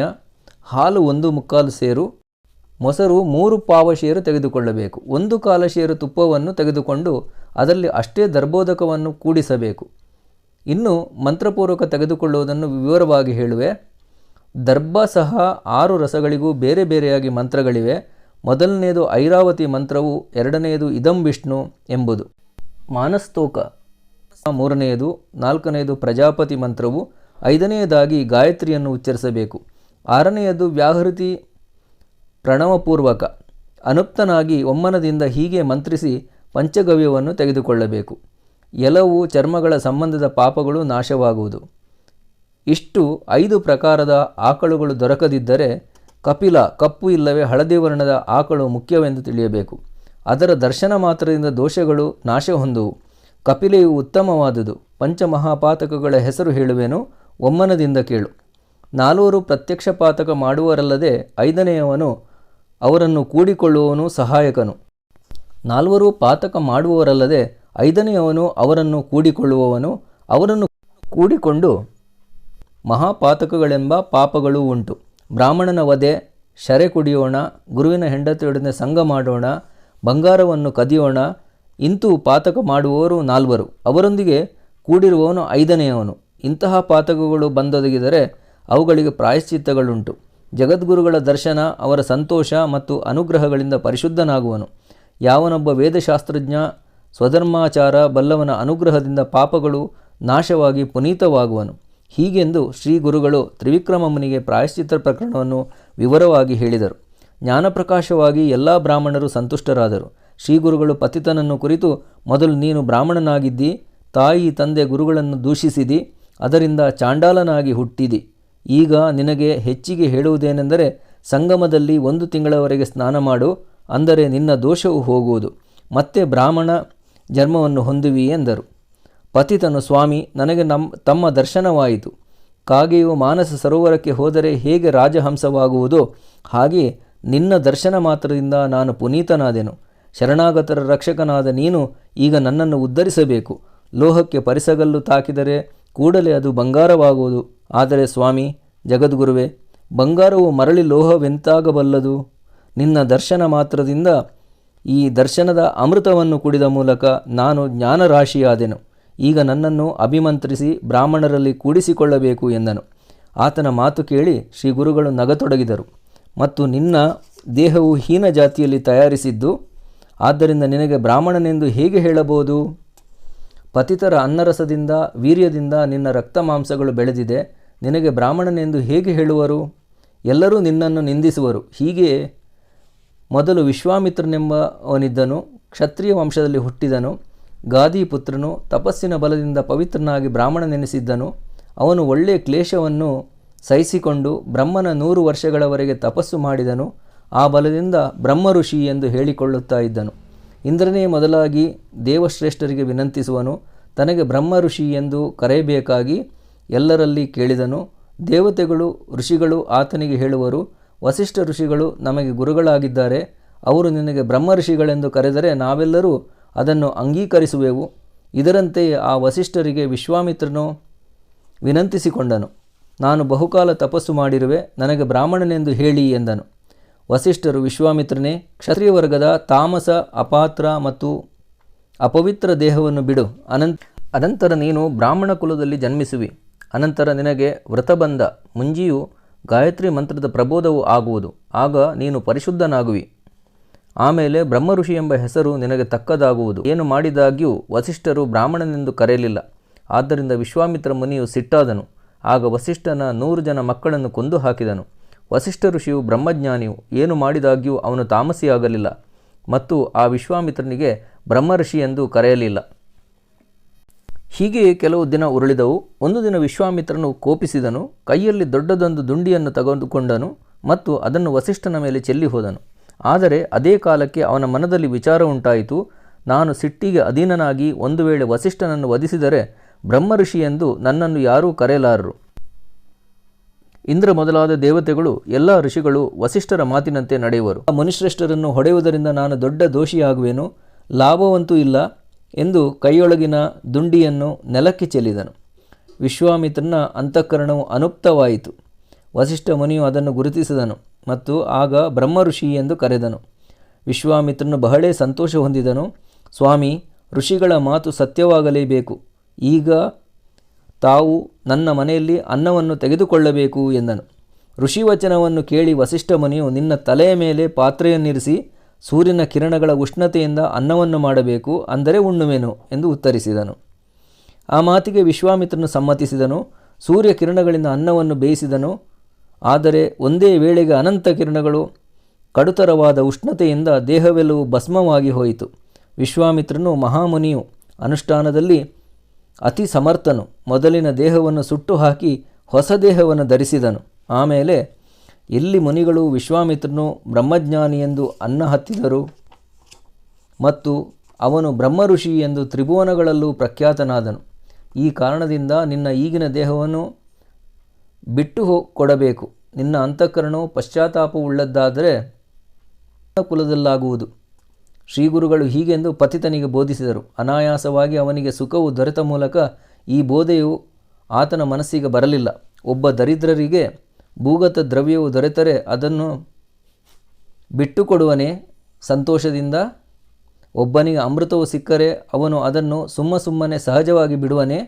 ಹಾಲು 1/4 ಸೇರು, ಮೊಸರು 3 ಪಾವಶೇರು ತೆಗೆದುಕೊಳ್ಳಬೇಕು. 1 ಕಾಲ ಶೇರು ತುಪ್ಪವನ್ನು ತೆಗೆದುಕೊಂಡು ಅದರಲ್ಲಿ ಅಷ್ಟೇ ದರ್ಬೋದಕವನ್ನು ಕೂಡಿಸಬೇಕು. ಇನ್ನು ಮಂತ್ರಪೂರ್ವಕ ತೆಗೆದುಕೊಳ್ಳುವುದನ್ನು ವಿವರವಾಗಿ ಹೇಳುವೆ. ದರ್ಭ ಸಹ 6 ರಸಗಳಿಗೂ ಬೇರೆ ಬೇರೆಯಾಗಿ ಮಂತ್ರಗಳಿವೆ. ಮೊದಲನೆಯದು ಐರಾವತಿ ಮಂತ್ರವು, ಎರಡನೆಯದು ಇದಂ ವಿಷ್ಣು ಎಂಬುದು, ಮಾನಸ್ತೋಕ 3ನೇಯದು, 4ನೇಯದು ಪ್ರಜಾಪತಿ ಮಂತ್ರವು, 5ನೇಯದಾಗಿ ಗಾಯತ್ರಿಯನ್ನು ಉಚ್ಚರಿಸಬೇಕು. 6ನೇಯದು ವ್ಯಾಹೃತಿ ಪ್ರಣವಪೂರ್ವಕ. ಅನುಪ್ತನಾಗಿ ಒಮ್ಮನದಿಂದ ಹೀಗೆ ಮಂತ್ರಿಸಿ ಪಂಚಗವ್ಯವನ್ನು ತೆಗೆದುಕೊಳ್ಳಬೇಕು. ಎಲವು ಚರ್ಮಗಳ ಸಂಬಂಧದ ಪಾಪಗಳು ನಾಶವಾಗುವುದು. ಇಷ್ಟು 5 ಪ್ರಕಾರದ ಆಕಳುಗಳು ದೊರಕದಿದ್ದರೆ ಕಪಿಲ, ಕಪ್ಪು ಇಲ್ಲವೇ ಹಳದಿ ವರ್ಣದ ಆಕಳು ಮುಖ್ಯವೆಂದು ತಿಳಿಯಬೇಕು. ಅದರ ದರ್ಶನ ಮಾತ್ರದಿಂದ ದೋಷಗಳು ನಾಶ ಹೊಂದುವು. ಕಪಿಲೆಯು ಉತ್ತಮವಾದುದು. ಪಂಚಮಹಾಪಾತಕಗಳ ಹೆಸರು ಹೇಳುವೆನು, ಒಮ್ಮನದಿಂದ ಕೇಳು. 4 ಪ್ರತ್ಯಕ್ಷ ಪಾತಕ ಮಾಡುವರಲ್ಲದೆ 5ನೇಯವನು ಅವರನ್ನು ಕೂಡಿಕೊಳ್ಳುವವನು ಸಹಾಯಕನು. 4 ಪಾತಕ ಮಾಡುವವರಲ್ಲದೆ 5ನೇಯವನು ಅವರನ್ನು ಕೂಡಿಕೊಳ್ಳುವವನು. ಅವರನ್ನು ಕೂಡಿಕೊಂಡು ಮಹಾಪಾತಕಗಳೆಂಬ ಪಾಪಗಳೂ ಉಂಟು. ಬ್ರಾಹ್ಮಣನ ವಧೆ, ಶರೆ ಕುಡಿಯೋಣ, ಗುರುವಿನ ಹೆಂಡತಿಯೊಡನೆ ಸಂಗ ಮಾಡೋಣ, ಬಂಗಾರವನ್ನು ಕದಿಯೋಣ, ಇಂತೂ ಪಾತಕ ಮಾಡುವವರು 4. ಅವರೊಂದಿಗೆ ಕೂಡಿರುವವನು 5ನೇಯವನು. ಇಂತಹ ಪಾತಕಗಳು ಬಂದೊದಗಿದರೆ ಅವುಗಳಿಗೆ ಪ್ರಾಯಶ್ಚಿತ್ತಗಳುಂಟು. ಜಗದ್ಗುರುಗಳ ದರ್ಶನ, ಅವರ ಸಂತೋಷ ಮತ್ತು ಅನುಗ್ರಹಗಳಿಂದ ಪರಿಶುದ್ಧನಾಗುವನು. ಯಾವನೊಬ್ಬ ವೇದಶಾಸ್ತ್ರಜ್ಞ ಸ್ವಧರ್ಮಾಚಾರ ಬಲ್ಲವನ ಅನುಗ್ರಹದಿಂದ ಪಾಪಗಳು ನಾಶವಾಗಿ ಪುನೀತವಾಗುವನು. ಹೀಗೆಂದು ಶ್ರೀ ಗುರುಗಳು ತ್ರಿವಿಕ್ರಮ ಮುನಿಗೆ ಪ್ರಾಯಶ್ಚಿತ್ತ ಪ್ರಕರಣವನ್ನು ವಿವರವಾಗಿ ಹೇಳಿದರು. ಜ್ಞಾನಪ್ರಕಾಶವಾಗಿ ಎಲ್ಲ ಬ್ರಾಹ್ಮಣರು ಸಂತುಷ್ಟರಾದರು. ಶ್ರೀಗುರುಗಳು ಪತಿತನನ್ನು ಕುರಿತು, ಮೊದಲು ನೀನು ಬ್ರಾಹ್ಮಣನಾಗಿದ್ದಿ, ತಾಯಿ ತಂದೆ ಗುರುಗಳನ್ನು ದೂಷಿಸಿದಿ, ಅದರಿಂದ ಚಾಂಡಾಲನಾಗಿ ಹುಟ್ಟಿದಿ. ಈಗ ನಿನಗೆ ಹೆಚ್ಚಿಗೆ ಹೇಳುವುದೇನೆಂದರೆ, ಸಂಗಮದಲ್ಲಿ 1 ತಿಂಗಳವರೆಗೆ ಸ್ನಾನ ಮಾಡು, ಅಂದರೆ ನಿನ್ನ ದೋಷವು ಹೋಗುವುದು, ಮತ್ತೆ ಬ್ರಾಹ್ಮಣ ಜನ್ಮವನ್ನು ಹೊಂದುವಿ ಎಂದರು. ಪತಿತನು, ಸ್ವಾಮಿ, ನನಗೆ ತಮ್ಮ ದರ್ಶನವಾಯಿತು. ಕಾಗೆಯು ಮಾನಸ ಸರೋವರಕ್ಕೆ ಹೋದರೆ ಹೇಗೆ ರಾಜಹಂಸವಾಗುವುದೋ ಹಾಗೆ ನಿನ್ನ ದರ್ಶನ ಮಾತ್ರದಿಂದ ನಾನು ಪುನೀತನಾದೆನು. ಶರಣಾಗತರ ರಕ್ಷಕನಾದ ನೀನು ಈಗ ನನ್ನನ್ನು ಉದ್ಧರಿಸಬೇಕು. ಲೋಹಕ್ಕೆ ಪರಿಸಗಲ್ಲು ತಾಕಿದರೆ ಕೂಡಲೇ ಅದು ಬಂಗಾರವಾಗುವುದು. ಆದರೆ ಸ್ವಾಮಿ, ಜಗದ್ಗುರುವೇ, ಬಂಗಾರವು ಮರಳಿ ಲೋಹವೆಂತಾಗಬಲ್ಲದು? ನಿನ್ನ ದರ್ಶನ ಮಾತ್ರದಿಂದ, ಈ ದರ್ಶನದ ಅಮೃತವನ್ನು ಕುಡಿದ ಮೂಲಕ ನಾನು ಜ್ಞಾನರಾಶಿಯಾದೆನು. ಈಗ ನನ್ನನ್ನು ಅಭಿಮಂತ್ರಿಸಿ ಬ್ರಾಹ್ಮಣರಲ್ಲಿ ಕೂಡಿಸಿಕೊಳ್ಳಬೇಕು ಎಂದನು. ಆತನ ಮಾತು ಕೇಳಿ ಶ್ರೀ ಗುರುಗಳು ನಗತೊಡಗಿದರು. ಮತ್ತು ನಿನ್ನ ದೇಹವು ಹೀನ ಜಾತಿಯಲ್ಲಿ ತಯಾರಿಸಿದ್ದು, ಆದ್ದರಿಂದ ನಿನಗೆ ಬ್ರಾಹ್ಮಣನೆಂದು ಹೇಗೆ ಹೇಳಬಹುದು? ಪತಿತರ ಅನ್ನರಸದಿಂದ ವೀರ್ಯದಿಂದ ನಿನ್ನ ರಕ್ತ ಮಾಂಸಗಳು ಬೆಳೆದಿದೆ, ನಿನಗೆ ಬ್ರಾಹ್ಮಣನೆಂದು ಹೇಗೆ ಹೇಳುವರು? ಎಲ್ಲರೂ ನಿನ್ನನ್ನು ನಿಂದಿಸುವರು. ಹೀಗೆ ಮೊದಲು ವಿಶ್ವಾಮಿತ್ರನೆಂಬವನಿದ್ದನು, ಕ್ಷತ್ರಿಯ ವಂಶದಲ್ಲಿ ಹುಟ್ಟಿದನು, ಗಾದಿ ಪುತ್ರನು, ತಪಸ್ಸಿನ ಬಲದಿಂದ ಪವಿತ್ರನಾಗಿ ಬ್ರಾಹ್ಮಣನೆನಿಸಿದ್ದನು. ಅವನು ಒಳ್ಳೆಯ ಕ್ಲೇಶವನ್ನು ಸಹಿಸಿಕೊಂಡು ಬ್ರಹ್ಮನ 100 ವರ್ಷಗಳವರೆಗೆ ತಪಸ್ಸು ಮಾಡಿದನು. ಆ ಬಲದಿಂದ ಬ್ರಹ್ಮ ಋಷಿ ಎಂದು ಹೇಳಿಕೊಳ್ಳುತ್ತಾ ಇದ್ದನು. ಇಂದ್ರನೇ ಮೊದಲಾಗಿ ದೇವಶ್ರೇಷ್ಠರಿಗೆ ವಿನಂತಿಸುವನು, ತನಗೆ ಬ್ರಹ್ಮ ಋಷಿ ಎಂದು ಕರೆಯಬೇಕಾಗಿ ಎಲ್ಲರಲ್ಲಿ ಕೇಳಿದನು. ದೇವತೆಗಳು ಋಷಿಗಳು ಆತನಿಗೆ ಹೇಳುವರು, ವಸಿಷ್ಠ ಋಷಿಗಳು ನಮಗೆ ಗುರುಗಳಾಗಿದ್ದಾರೆ, ಅವರು ನಿನಗೆ ಬ್ರಹ್ಮ ಋಷಿಗಳೆಂದು ಕರೆದರೆ ನಾವೆಲ್ಲರೂ ಅದನ್ನು ಅಂಗೀಕರಿಸುವೆವು. ಇದರಂತೆಯೇ ಆ ವಸಿಷ್ಠರಿಗೆ ವಿಶ್ವಾಮಿತ್ರನು ವಿನಂತಿಸಿಕೊಂಡನು, ನಾನು ಬಹುಕಾಲ ತಪಸ್ಸು ಮಾಡಿರುವೆ, ನನಗೆ ಬ್ರಾಹ್ಮಣನೆಂದು ಹೇಳಿ ಎಂದನು. ವಸಿಷ್ಠರು, ವಿಶ್ವಾಮಿತ್ರನೇ, ಕ್ಷತ್ರಿಯ ವರ್ಗದ ತಾಮಸ, ಅಪಾತ್ರ ಮತ್ತು ಅಪವಿತ್ರ ದೇಹವನ್ನು ಬಿಡು. ಅನಂತರ ನೀನು ಬ್ರಾಹ್ಮಣ ಕುಲದಲ್ಲಿ ಜನ್ಮಿಸುವಿ. ಅನಂತರ ನಿನಗೆ ವ್ರತಬಂಧ, ಮುಂಜಿಯು, ಗಾಯತ್ರಿ ಮಂತ್ರದ ಪ್ರಬೋಧವೂ ಆಗುವುದು. ಆಗ ನೀನು ಪರಿಶುದ್ಧನಾಗುವಿ. ಆಮೇಲೆ ಬ್ರಹ್ಮ ಋಷಿ ಎಂಬ ಹೆಸರು ನಿನಗೆ ತಕ್ಕದಾಗುವುದು. ಏನು ಮಾಡಿದಾಗ್ಯೂ ವಸಿಷ್ಠರು ಬ್ರಾಹ್ಮಣನೆಂದು ಕರೆಯಲಿಲ್ಲ. ಆದ್ದರಿಂದ ವಿಶ್ವಾಮಿತ್ರ ಮುನಿಯು ಸಿಟ್ಟಾದನು. ಆಗ ವಸಿಷ್ಠನ 100 ಜನ ಮಕ್ಕಳನ್ನು ಕೊಂದು ಹಾಕಿದನು. ವಸಿಷ್ಠ ಋಷಿಯು ಬ್ರಹ್ಮಜ್ಞಾನಿಯು, ಏನು ಮಾಡಿದಾಗ್ಯೂ ಅವನು ತಾಮಸಿಯಾಗಲಿಲ್ಲ ಮತ್ತು ಆ ವಿಶ್ವಾಮಿತ್ರನಿಗೆ ಬ್ರಹ್ಮ ಋಷಿ ಎಂದು ಕರೆಯಲಿಲ್ಲ. ಹೀಗೆಯೇ ಕೆಲವು ದಿನ ಉರುಳಿದವು. ಒಂದು ದಿನ ವಿಶ್ವಾಮಿತ್ರನು ಕೋಪಿಸಿದನು, ಕೈಯಲ್ಲಿ ದೊಡ್ಡದೊಂದು ದುಂಡಿಯನ್ನು ತೆಗೆದುಕೊಂಡನು ಮತ್ತು ಅದನ್ನು ವಸಿಷ್ಠನ ಮೇಲೆ ಚೆಲ್ಲಿ ಹೋದನು. ಆದರೆ ಅದೇ ಕಾಲಕ್ಕೆ ಅವನ ಮನದಲ್ಲಿ ವಿಚಾರ ಉಂಟಾಯಿತು, ನಾನು ಸಿಟ್ಟಿಗೆ ಅಧೀನನಾಗಿ ಒಂದು ವೇಳೆ ವಸಿಷ್ಠನನ್ನು ವಧಿಸಿದರೆ ಬ್ರಹ್ಮ ಋಷಿ ಎಂದು ನನ್ನನ್ನು ಯಾರೂ ಕರೆಯಲಾರರು. ಇಂದ್ರ ಮೊದಲಾದ ದೇವತೆಗಳು, ಎಲ್ಲ ಋಷಿಗಳು ವಸಿಷ್ಠರ ಮಾತಿನಂತೆ ನಡೆಯುವರು. ಆ ಮುನಿಶ್ರೇಷ್ಠರನ್ನು ಹೊಡೆಯುವುದರಿಂದ ನಾನು ದೊಡ್ಡ ದೋಷಿಯಾಗುವೆನು, ಲಾಭವಂತೂ ಇಲ್ಲ ಎಂದು ಕೈಯೊಳಗಿನ ದುಂಡಿಯನ್ನು ನೆಲಕ್ಕೆ ಚೆಲ್ಲಿದನು. ವಿಶ್ವಾಮಿತ್ರನ ಅಂತಃಕರಣವು ಅನುಪ್ತವಾಯಿತು. ವಸಿಷ್ಠ ಮುನಿಯು ಅದನ್ನು ಗುರುತಿಸಿದನು ಮತ್ತು ಆಗ ಬ್ರಹ್ಮ ಋಷಿ ಎಂದು ಕರೆದನು. ವಿಶ್ವಾಮಿತ್ರನು ಬಹಳೇ ಸಂತೋಷ ಹೊಂದಿದನು. ಸ್ವಾಮಿ, ಋಷಿಗಳ ಮಾತು ಸತ್ಯವಾಗಲೇಬೇಕು. ಈಗ ತಾವು ನನ್ನ ಮನೆಯಲ್ಲಿ ಅನ್ನವನ್ನು ತೆಗೆದುಕೊಳ್ಳಬೇಕು ಎಂದನು. ಋಷಿವಚನವನ್ನು ಕೇಳಿ ವಸಿಷ್ಠ ಮುನಿಯು, ನಿನ್ನ ತಲೆಯ ಮೇಲೆ ಪಾತ್ರೆಯನ್ನಿರಿಸಿ ಸೂರ್ಯನ ಕಿರಣಗಳ ಉಷ್ಣತೆಯಿಂದ ಅನ್ನವನ್ನು ಮಾಡಬೇಕು, ಅಂದರೆ ಉಣ್ಣುವೆನು ಎಂದು ಉತ್ತರಿಸಿದನು. ಆ ಮಾತಿಗೆ ವಿಶ್ವಾಮಿತ್ರನು ಸಮ್ಮತಿಸಿದನು. ಸೂರ್ಯ ಕಿರಣಗಳಿಂದ ಅನ್ನವನ್ನು ಬೇಯಿಸಿದನು. ಆದರೆ ಒಂದೇ ವೇಳೆಗೆ ಅನಂತ ಕಿರಣಗಳು ಕಡುತರವಾದ ಉಷ್ಣತೆಯಿಂದ ದೇಹವೆಲ್ಲವೂ ಭಸ್ಮವಾಗಿ ಹೋಯಿತು. ವಿಶ್ವಾಮಿತ್ರನು ಮಹಾಮುನಿಯು, ಅನುಷ್ಠಾನದಲ್ಲಿ ಅತಿ ಸಮರ್ಥನು. ಮೊದಲಿನ ದೇಹವನ್ನು ಸುಟ್ಟು ಹಾಕಿ ಹೊಸ ದೇಹವನ್ನು ಧರಿಸಿದನು. ಆಮೇಲೆ ಎಲ್ಲಿ ಮುನಿಗಳು ವಿಶ್ವಾಮಿತ್ರನು ಬ್ರಹ್ಮಜ್ಞಾನಿ ಎಂದು ಅನ್ನ ಹತ್ತಿದರು ಮತ್ತು ಅವನು ಬ್ರಹ್ಮ ಋಷಿ ಎಂದು ತ್ರಿಭುವನಗಳಲ್ಲೂ ಪ್ರಖ್ಯಾತನಾದನು. ಈ ಕಾರಣದಿಂದ ನಿನ್ನ ಈಗಿನ ದೇಹವನ್ನು ಬಿಟ್ಟು ಕೊಡಬೇಕು. ನಿನ್ನ ಅಂತಃಕರಣವು ಪಶ್ಚಾತ್ತಾಪವುಳ್ಳದ್ದಾದರೆ ಕುಲದಲ್ಲಾಗುವುದು. ಶ್ರೀಗುರುಗಳು ಹೀಗೆಂದು ಪತಿತನಿಗೆ ಬೋಧಿಸಿದರು. ಅನಾಯಾಸವಾಗಿ ಅವನಿಗೆ ಸುಖವು ದೊರೆತ ಮೂಲಕ ಈ ಬೋಧೆಯು ಆತನ ಮನಸ್ಸಿಗೆ ಬರಲಿಲ್ಲ. ಒಬ್ಬ ದರಿದ್ರರಿಗೆ ಭೂಗತ ದ್ರವ್ಯವು ದೊರೆತರೆ ಅದನ್ನು ಬಿಟ್ಟುಕೊಡುವನೇ ಸಂತೋಷದಿಂದ? ಒಬ್ಬನಿಗೆ ಅಮೃತವು ಸಿಕ್ಕರೆ ಅವನು ಅದನ್ನು ಸುಮ್ಮನೆ ಸಹಜವಾಗಿ ಬಿಡುವನೇ?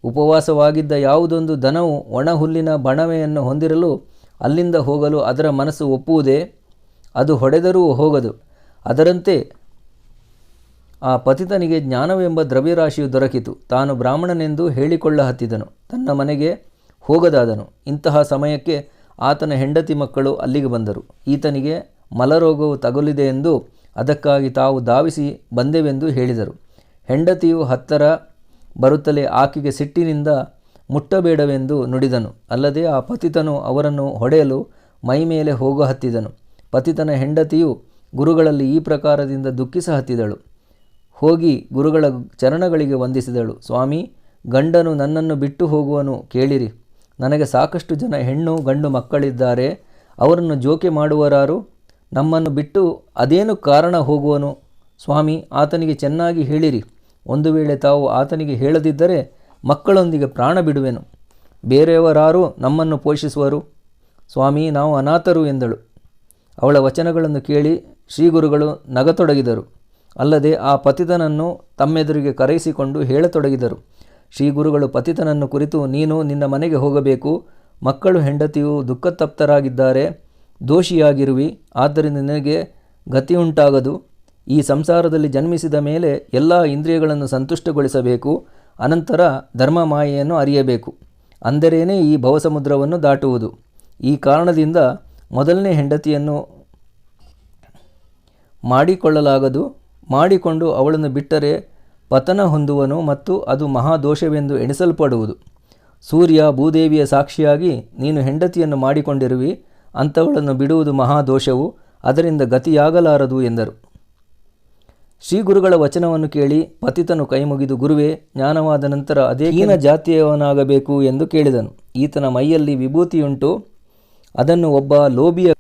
ಉಪವಾಸವಾಗಿದ್ದ ಯಾವುದೊಂದು ದನವು ಒಣ ಹುಲ್ಲಿನ ಬಣವೆಯನ್ನು ಹೊಂದಿರಲು ಅಲ್ಲಿಂದ ಹೋಗಲು ಅದರ ಮನಸ್ಸು ಒಪ್ಪುವುದೇ? ಅದು ಹೊಡೆದರೂ ಹೋಗದು. ಅದರಂತೆ ಆ ಪತಿತನಿಗೆ ಜ್ಞಾನವೆಂಬ ದ್ರವ್ಯರಾಶಿಯು ದೊರಕಿತು. ತಾನು ಬ್ರಾಹ್ಮಣನೆಂದು ಹೇಳಿಕೊಳ್ಳ ಹತ್ತಿದನು. ತನ್ನ ಮನೆಗೆ ಹೋಗದಾದನು. ಇಂತಹ ಸಮಯಕ್ಕೆ ಆತನ ಹೆಂಡತಿ ಮಕ್ಕಳು ಅಲ್ಲಿಗೆ ಬಂದರು. ಈತನಿಗೆ ಮಲರೋಗವು ತಗುಲಿದೆ ಎಂದು, ಅದಕ್ಕಾಗಿ ತಾವು ಧಾವಿಸಿ ಬಂದೆವೆಂದು ಹೇಳಿದರು. ಹೆಂಡತಿಯು ಹತ್ತರ ಬರುತ್ತಲೇ ಆಕೆಗೆ ಸಿಟ್ಟಿನಿಂದ ಮುಟ್ಟಬೇಡವೆಂದು ನುಡಿದನು. ಅಲ್ಲದೆ ಆ ಪತಿತನು ಅವರನ್ನು ಹೊಡೆಯಲು ಮೈ ಮೇಲೆ ಹೋಗ ಹತ್ತಿದನು. ಪತಿತನ ಹೆಂಡತಿಯು ಗುರುಗಳಲ್ಲಿ ಈ ಪ್ರಕಾರದಿಂದ ದುಃಖಿಸ ಹತ್ತಿದಳು. ಹೋಗಿ ಗುರುಗಳ ಚರಣಗಳಿಗೆ ವಂದಿಸಿದಳು. ಸ್ವಾಮಿ, ಗಂಡನು ನನ್ನನ್ನು ಬಿಟ್ಟು ಹೋಗುವನು ಕೇಳಿರಿ. ನನಗೆ ಸಾಕಷ್ಟು ಜನ ಹೆಣ್ಣು ಗಂಡು ಮಕ್ಕಳಿದ್ದಾರೆ. ಅವರನ್ನು ಜೋಕೆ ಮಾಡುವರಾರು? ನಮ್ಮನ್ನು ಬಿಟ್ಟು ಅದೇನು ಕಾರಣ ಹೋಗುವನು? ಸ್ವಾಮಿ, ಆತನಿಗೆ ಚೆನ್ನಾಗಿ ಹೇಳಿರಿ. ಒಂದು ವೇಳೆ ತಾವು ಆತನಿಗೆ ಹೇಳದಿದ್ದರೆ ಮಕ್ಕಳೊಂದಿಗೆ ಪ್ರಾಣ ಬಿಡುವೆನು. ಬೇರೆಯವರಾರು ನಮ್ಮನ್ನು ಪೋಷಿಸುವರು? ಸ್ವಾಮಿ, ನಾವು ಅನಾಥರು ಎಂದಳು. ಅವಳ ವಚನಗಳನ್ನು ಕೇಳಿ ಶ್ರೀಗುರುಗಳು ನಗತೊಡಗಿದರು. ಅಲ್ಲದೆ ಆ ಪತಿತನನ್ನು ತಮ್ಮೆದುರಿಗೆ ಕರೆಯಿಸಿಕೊಂಡು ಹೇಳತೊಡಗಿದರು. ಶ್ರೀಗುರುಗಳು ಪತಿತನನ್ನು ಕುರಿತು, ನೀನು ನಿನ್ನ ಮನೆಗೆ ಹೋಗಬೇಕು. ಮಕ್ಕಳು ಹೆಂಡತಿಯು ದುಃಖತಪ್ತರಾಗಿದ್ದಾರೆ. ದೋಷಿಯಾಗಿರುವಿ. ಆದ್ದರಿಂದ ನಿನಗೆ ಗತಿಯುಂಟಾಗದು. ಈ ಸಂಸಾರದಲ್ಲಿ ಜನ್ಮಿಸಿದ ಮೇಲೆ ಎಲ್ಲ ಇಂದ್ರಿಯಗಳನ್ನು ಸಂತುಷ್ಟಗೊಳಿಸಬೇಕು. ಅನಂತರ ಧರ್ಮ ಮಾಯೆಯನ್ನು ಅರಿಯಬೇಕು. ಅಂದರೇನೇ ಈ ಭವಸಮುದ್ರವನ್ನು ದಾಟುವುದು. ಈ ಕಾರಣದಿಂದ ಮೊದಲನೇ ಹೆಂಡತಿಯನ್ನು ಮಾಡಿಕೊಳ್ಳಲಾಗದು. ಮಾಡಿಕೊಂಡು ಅವಳನ್ನು ಬಿಟ್ಟರೆ ಪತನ ಹೊಂದುವನು ಮತ್ತು ಅದು ಮಹಾದೋಷವೆಂದು ಎಣಿಸಲ್ಪಡುವುದು. ಸೂರ್ಯ ಭೂದೇವಿಯ ಸಾಕ್ಷಿಯಾಗಿ ನೀನು ಹೆಂಡತಿಯನ್ನು ಮಾಡಿಕೊಂಡಿರುವಿ. ಅಂಥವಳನ್ನು ಬಿಡುವುದು ಮಹಾದೋಷವು. ಅದರಿಂದ ಗತಿಯಾಗಲಾರದು ಎಂದರು. ಶ್ರೀಗುರುಗಳ ವಚನವನ್ನು ಕೇಳಿ ಪತಿತನು ಕೈಮುಗಿದು, ಗುರುವೇ, ಜ್ಞಾನವಾದ ನಂತರ ಅದೇ ಹೀನ ಜಾತಿಯವನಾಗಬೇಕು ಎಂದು ಕೇಳಿದನು. ಈತನ ಮೈಯಲ್ಲಿ ವಿಭೂತಿಯುಂಟು. ಅದನ್ನು ಒಬ್ಬ ಲೋಭಿಯ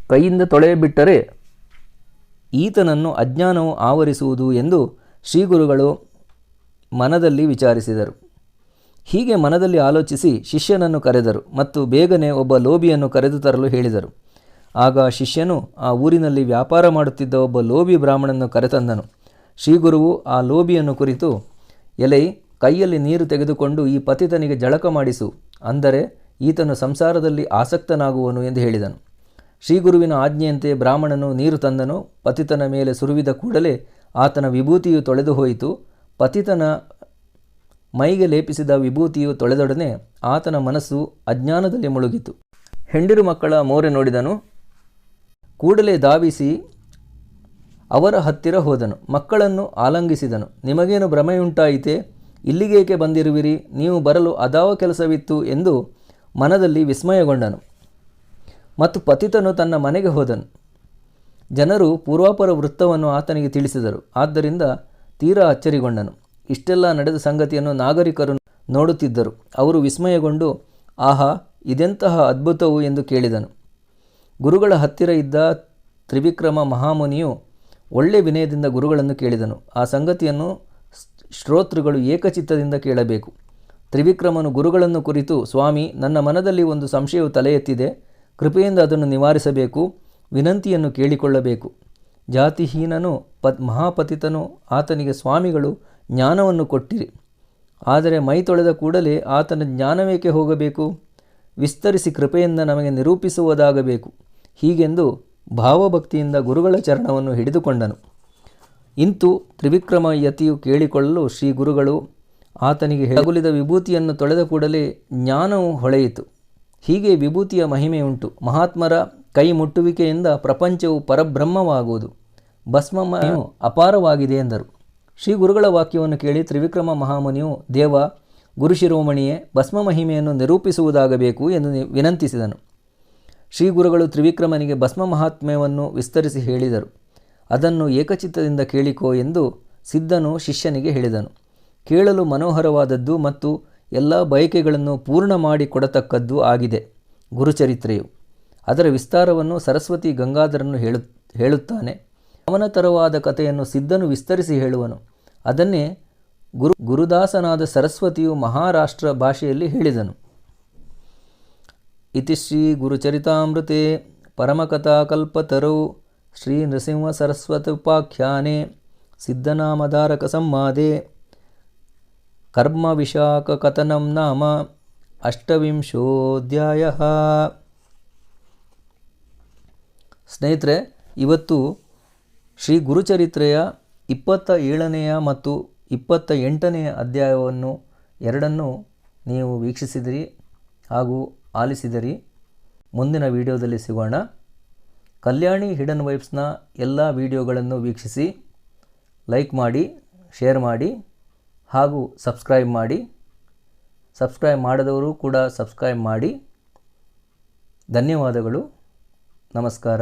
ಕೈಯಿಂದ ತೊಳೆಯಬಿಟ್ಟರೆ ಈತನನ್ನು ಅಜ್ಞಾನವು ಆವರಿಸುವುದು ಎಂದು ಶ್ರೀಗುರುಗಳು ಮನದಲ್ಲಿ ವಿಚಾರಿಸಿದರು. ಹೀಗೆ ಮನದಲ್ಲಿ ಆಲೋಚಿಸಿ ಶಿಷ್ಯನನ್ನು ಕರೆದರು ಮತ್ತು ಬೇಗನೆ ಒಬ್ಬ ಲೋಭಿಯನ್ನು ಕರೆದು ತರಲು ಹೇಳಿದರು. ಆಗ ಶಿಷ್ಯನು ಆ ಊರಿನಲ್ಲಿ ವ್ಯಾಪಾರ ಮಾಡುತ್ತಿದ್ದ ಒಬ್ಬ ಲೋಭಿ ಬ್ರಾಹ್ಮಣನನ್ನು ಕರೆತಂದನು. ಶ್ರೀಗುರುವು ಆ ಲೋಭಿಯನ್ನು ಕುರಿತು, ಎಲೈ, ಕೈಯಲ್ಲಿ ನೀರು ತೆಗೆದುಕೊಂಡು ಈ ಪತಿತನಿಗೆ ಜಳಕ ಮಾಡಿಸು, ಅಂದರೆ ಈತನು ಸಂಸಾರದಲ್ಲಿ ಆಸಕ್ತನಾಗುವನು ಎಂದು ಹೇಳಿದನು. ಶ್ರೀಗುರುವಿನ ಆಜ್ಞೆಯಂತೆ ಬ್ರಾಹ್ಮಣನು ನೀರು ತಂದನು. ಪತಿತನ ಮೇಲೆ ಸುರುವಿದ ಕೂಡಲೇ ಆತನ ವಿಭೂತಿಯು ತೊಳೆದು ಹೋಯಿತು. ಪತಿತನ ಮೈಗೆ ಲೇಪಿಸಿದ ವಿಭೂತಿಯು ತೊಳೆದೊಡನೆ ಆತನ ಮನಸ್ಸು ಅಜ್ಞಾನದಲ್ಲಿ ಮುಳುಗಿತು. ಹೆಂಡಿರು ಮಕ್ಕಳ ಮೋರೆ ನೋಡಿದನು. ಕೂಡಲೇ ಧಾವಿಸಿ ಅವರ ಹತ್ತಿರ ಹೋದನು. ಮಕ್ಕಳನ್ನು ಆಲಂಗಿಸಿದನು. ನಿಮಗೇನು ಭ್ರಮೆಯುಂಟಾಯಿತೆ? ಇಲ್ಲಿಗೇಕೆ ಬಂದಿರುವಿರಿ? ನೀವು ಬರಲು ಅದಾವ ಕೆಲಸವಿತ್ತು ಎಂದು ಮನದಲ್ಲಿ ವಿಸ್ಮಯಗೊಂಡನು. ಮತ್ತು ಪತಿತನು ತನ್ನ ಮನೆಗೆ ಹೋದನು. ಜನರು ಪೂರ್ವಾಪರ ವೃತ್ತವನ್ನು ಆತನಿಗೆ ತಿಳಿಸಿದರು. ಆದ್ದರಿಂದ ತೀರಾ ಅಚ್ಚರಿಗೊಂಡನು. ಇಷ್ಟೆಲ್ಲ ನಡೆದ ಸಂಗತಿಯನ್ನು ನಾಗರಿಕರು ನೋಡುತ್ತಿದ್ದರು. ಅವರು ವಿಸ್ಮಯಗೊಂಡು, ಆಹಾ, ಇದೆಂತಹ ಅದ್ಭುತವು ಎಂದು ಕೇಳಿದನು. ಗುರುಗಳ ಹತ್ತಿರ ಇದ್ದ ತ್ರಿವಿಕ್ರಮ ಮಹಾಮುನಿಯು ಒಳ್ಳೆ ವಿನಯದಿಂದ ಗುರುಗಳನ್ನು ಕೇಳಿದನು. ಆ ಸಂಗತಿಯನ್ನು ಶ್ರೋತೃಗಳು ಏಕಚಿತ್ತದಿಂದ ಕೇಳಬೇಕು. ತ್ರಿವಿಕ್ರಮನು ಗುರುಗಳನ್ನು ಕುರಿತು, ಸ್ವಾಮಿ, ನನ್ನ ಮನದಲ್ಲಿ ಒಂದು ಸಂಶಯವು ತಲೆ ಎತ್ತಿದೆ. ಕೃಪೆಯಿಂದ ಅದನ್ನು ನಿವಾರಿಸಬೇಕು. ವಿನಂತಿಯನ್ನು ಕೇಳಿಕೊಳ್ಳಬೇಕು. ಜಾತಿಹೀನನು ಮಹಾಪತಿತನು. ಆತನಿಗೆ ಸ್ವಾಮಿಗಳು ಜ್ಞಾನವನ್ನು ಕೊಟ್ಟಿರಿ. ಆದರೆ ಮೈ ತೊಳೆದ ಕೂಡಲೇ ಆತನ ಜ್ಞಾನವೇಕೆ ಹೋಗಬೇಕು? ವಿಸ್ತರಿಸಿ ಕೃಪೆಯಿಂದ ನಮಗೆ ನಿರೂಪಿಸುವುದಾಗಬೇಕು. ಹೀಗೆಂದು ಭಾವಭಕ್ತಿಯಿಂದ ಗುರುಗಳ ಚರಣವನ್ನು ಹಿಡಿದುಕೊಂಡನು. ಇಂತು ತ್ರಿವಿಕ್ರಮ ಯತಿಯು ಕೇಳಿಕೊಳ್ಳಲು ಶ್ರೀ ಗುರುಗಳು ಆತನಿಗೆ ತಗುಲಿದ ವಿಭೂತಿಯನ್ನು ತೊಳೆದ ಕೂಡಲೇ ಜ್ಞಾನವು ಹೊಳೆಯಿತು. ಹೀಗೆ ವಿಭೂತಿಯ ಮಹಿಮೆಯುಂಟು. ಮಹಾತ್ಮರ ಕೈ ಮುಟ್ಟುವಿಕೆಯಿಂದ ಪ್ರಪಂಚವು ಪರಬ್ರಹ್ಮವಾಗುವುದು. ಭಸ್ಮಮಯವು ಅಪಾರವಾಗಿದೆ ಎಂದರು. ಶ್ರೀ ಗುರುಗಳ ವಾಕ್ಯವನ್ನು ಕೇಳಿ ತ್ರಿವಿಕ್ರಮ ಮಹಾಮುನಿಯು, ದೇವ, ಗುರುಶಿರೋಮಣಿಯೇ, ಭಸ್ಮ ಮಹಿಮೆಯನ್ನು ನಿರೂಪಿಸುವುದಾಗಬೇಕು ಎಂದು ವಿನಂತಿಸಿದನು. ಶ್ರೀ ಗುರುಗಳು ತ್ರಿವಿಕ್ರಮನಿಗೆ ಭಸ್ಮ ಮಹಾತ್ಮ್ಯವನ್ನು ವಿಸ್ತರಿಸಿ ಹೇಳಿದರು. ಅದನ್ನು ಏಕಚಿತ್ತದಿಂದ ಕೇಳಿಕೋ ಎಂದು ಸಿದ್ಧನು ಶಿಷ್ಯನಿಗೆ ಹೇಳಿದನು. ಕೇಳಲು ಮನೋಹರವಾದದ್ದು ಮತ್ತು ಎಲ್ಲ ಬಯಕೆಗಳನ್ನು ಪೂರ್ಣ ಮಾಡಿ ಕೊಡತಕ್ಕದ್ದು ಆಗಿದೆ ಗುರುಚರಿತ್ರೆಯು. ಅದರ ವಿಸ್ತಾರವನ್ನು ಸರಸ್ವತಿ ಗಂಗಾಧರನು ಹೇಳುತ್ತಾನೆ. ಗಮನತರವಾದ ಕಥೆಯನ್ನು ಸಿದ್ಧನು ವಿಸ್ತರಿಸಿ ಹೇಳುವನು. ಅದನ್ನೇ ಗುರುದಾಸನಾದ ಸರಸ್ವತಿಯು ಮಹಾರಾಷ್ಟ್ರ ಭಾಷೆಯಲ್ಲಿ ಹೇಳಿದನು. ಇತಿ ಶ್ರೀ ಗುರುಚರಿತಾಮೃತೆ ಪರಮಕಥಾಕಲ್ಪತರೌ ಶ್ರೀ ನೃಸಿಂಹ ಸರಸ್ವತ್ಯುಪಾಖ್ಯಾನೆ ಸಿದ್ಧನಾಮಧಾರಕ ಸಂವಾದೆ ಕರ್ಮ ವಿಶಾಖ ಕಥನಂ ನಾಮ ಅಷ್ಟವಿಂಶೋಧ್ಯಾಯ. ಸ್ನೇಹಿತರೆ, ಇವತ್ತು ಶ್ರೀ ಗುರುಚರಿತ್ರೆಯ 27ನೆಯ ಮತ್ತು 28ನೆಯ ಅಧ್ಯಾಯವನ್ನು ಎರಡನ್ನೂ ನೀವು ವೀಕ್ಷಿಸಿದಿರಿ ಹಾಗೂ ಆಲಿಸಿದಿರಿ. ಮುಂದಿನ ವಿಡಿಯೋದಲ್ಲಿ ಸಿಗೋಣ. ಕಲ್ಯಾಣಿ ಹಿಡನ್ ವೈಬ್ಸ್ನ ಎಲ್ಲ ವಿಡಿಯೋಗಳನ್ನು ವೀಕ್ಷಿಸಿ, ಲೈಕ್ ಮಾಡಿ, ಶೇರ್ ಮಾಡಿ ಹಾಗೂ ಸಬ್ಸ್ಕ್ರೈಬ್ ಮಾಡಿ. ಸಬ್ಸ್ಕ್ರೈಬ್ ಮಾಡದವರು ಕೂಡ ಸಬ್ಸ್ಕ್ರೈಬ್ ಮಾಡಿ. ಧನ್ಯವಾದಗಳು. ನಮಸ್ಕಾರ.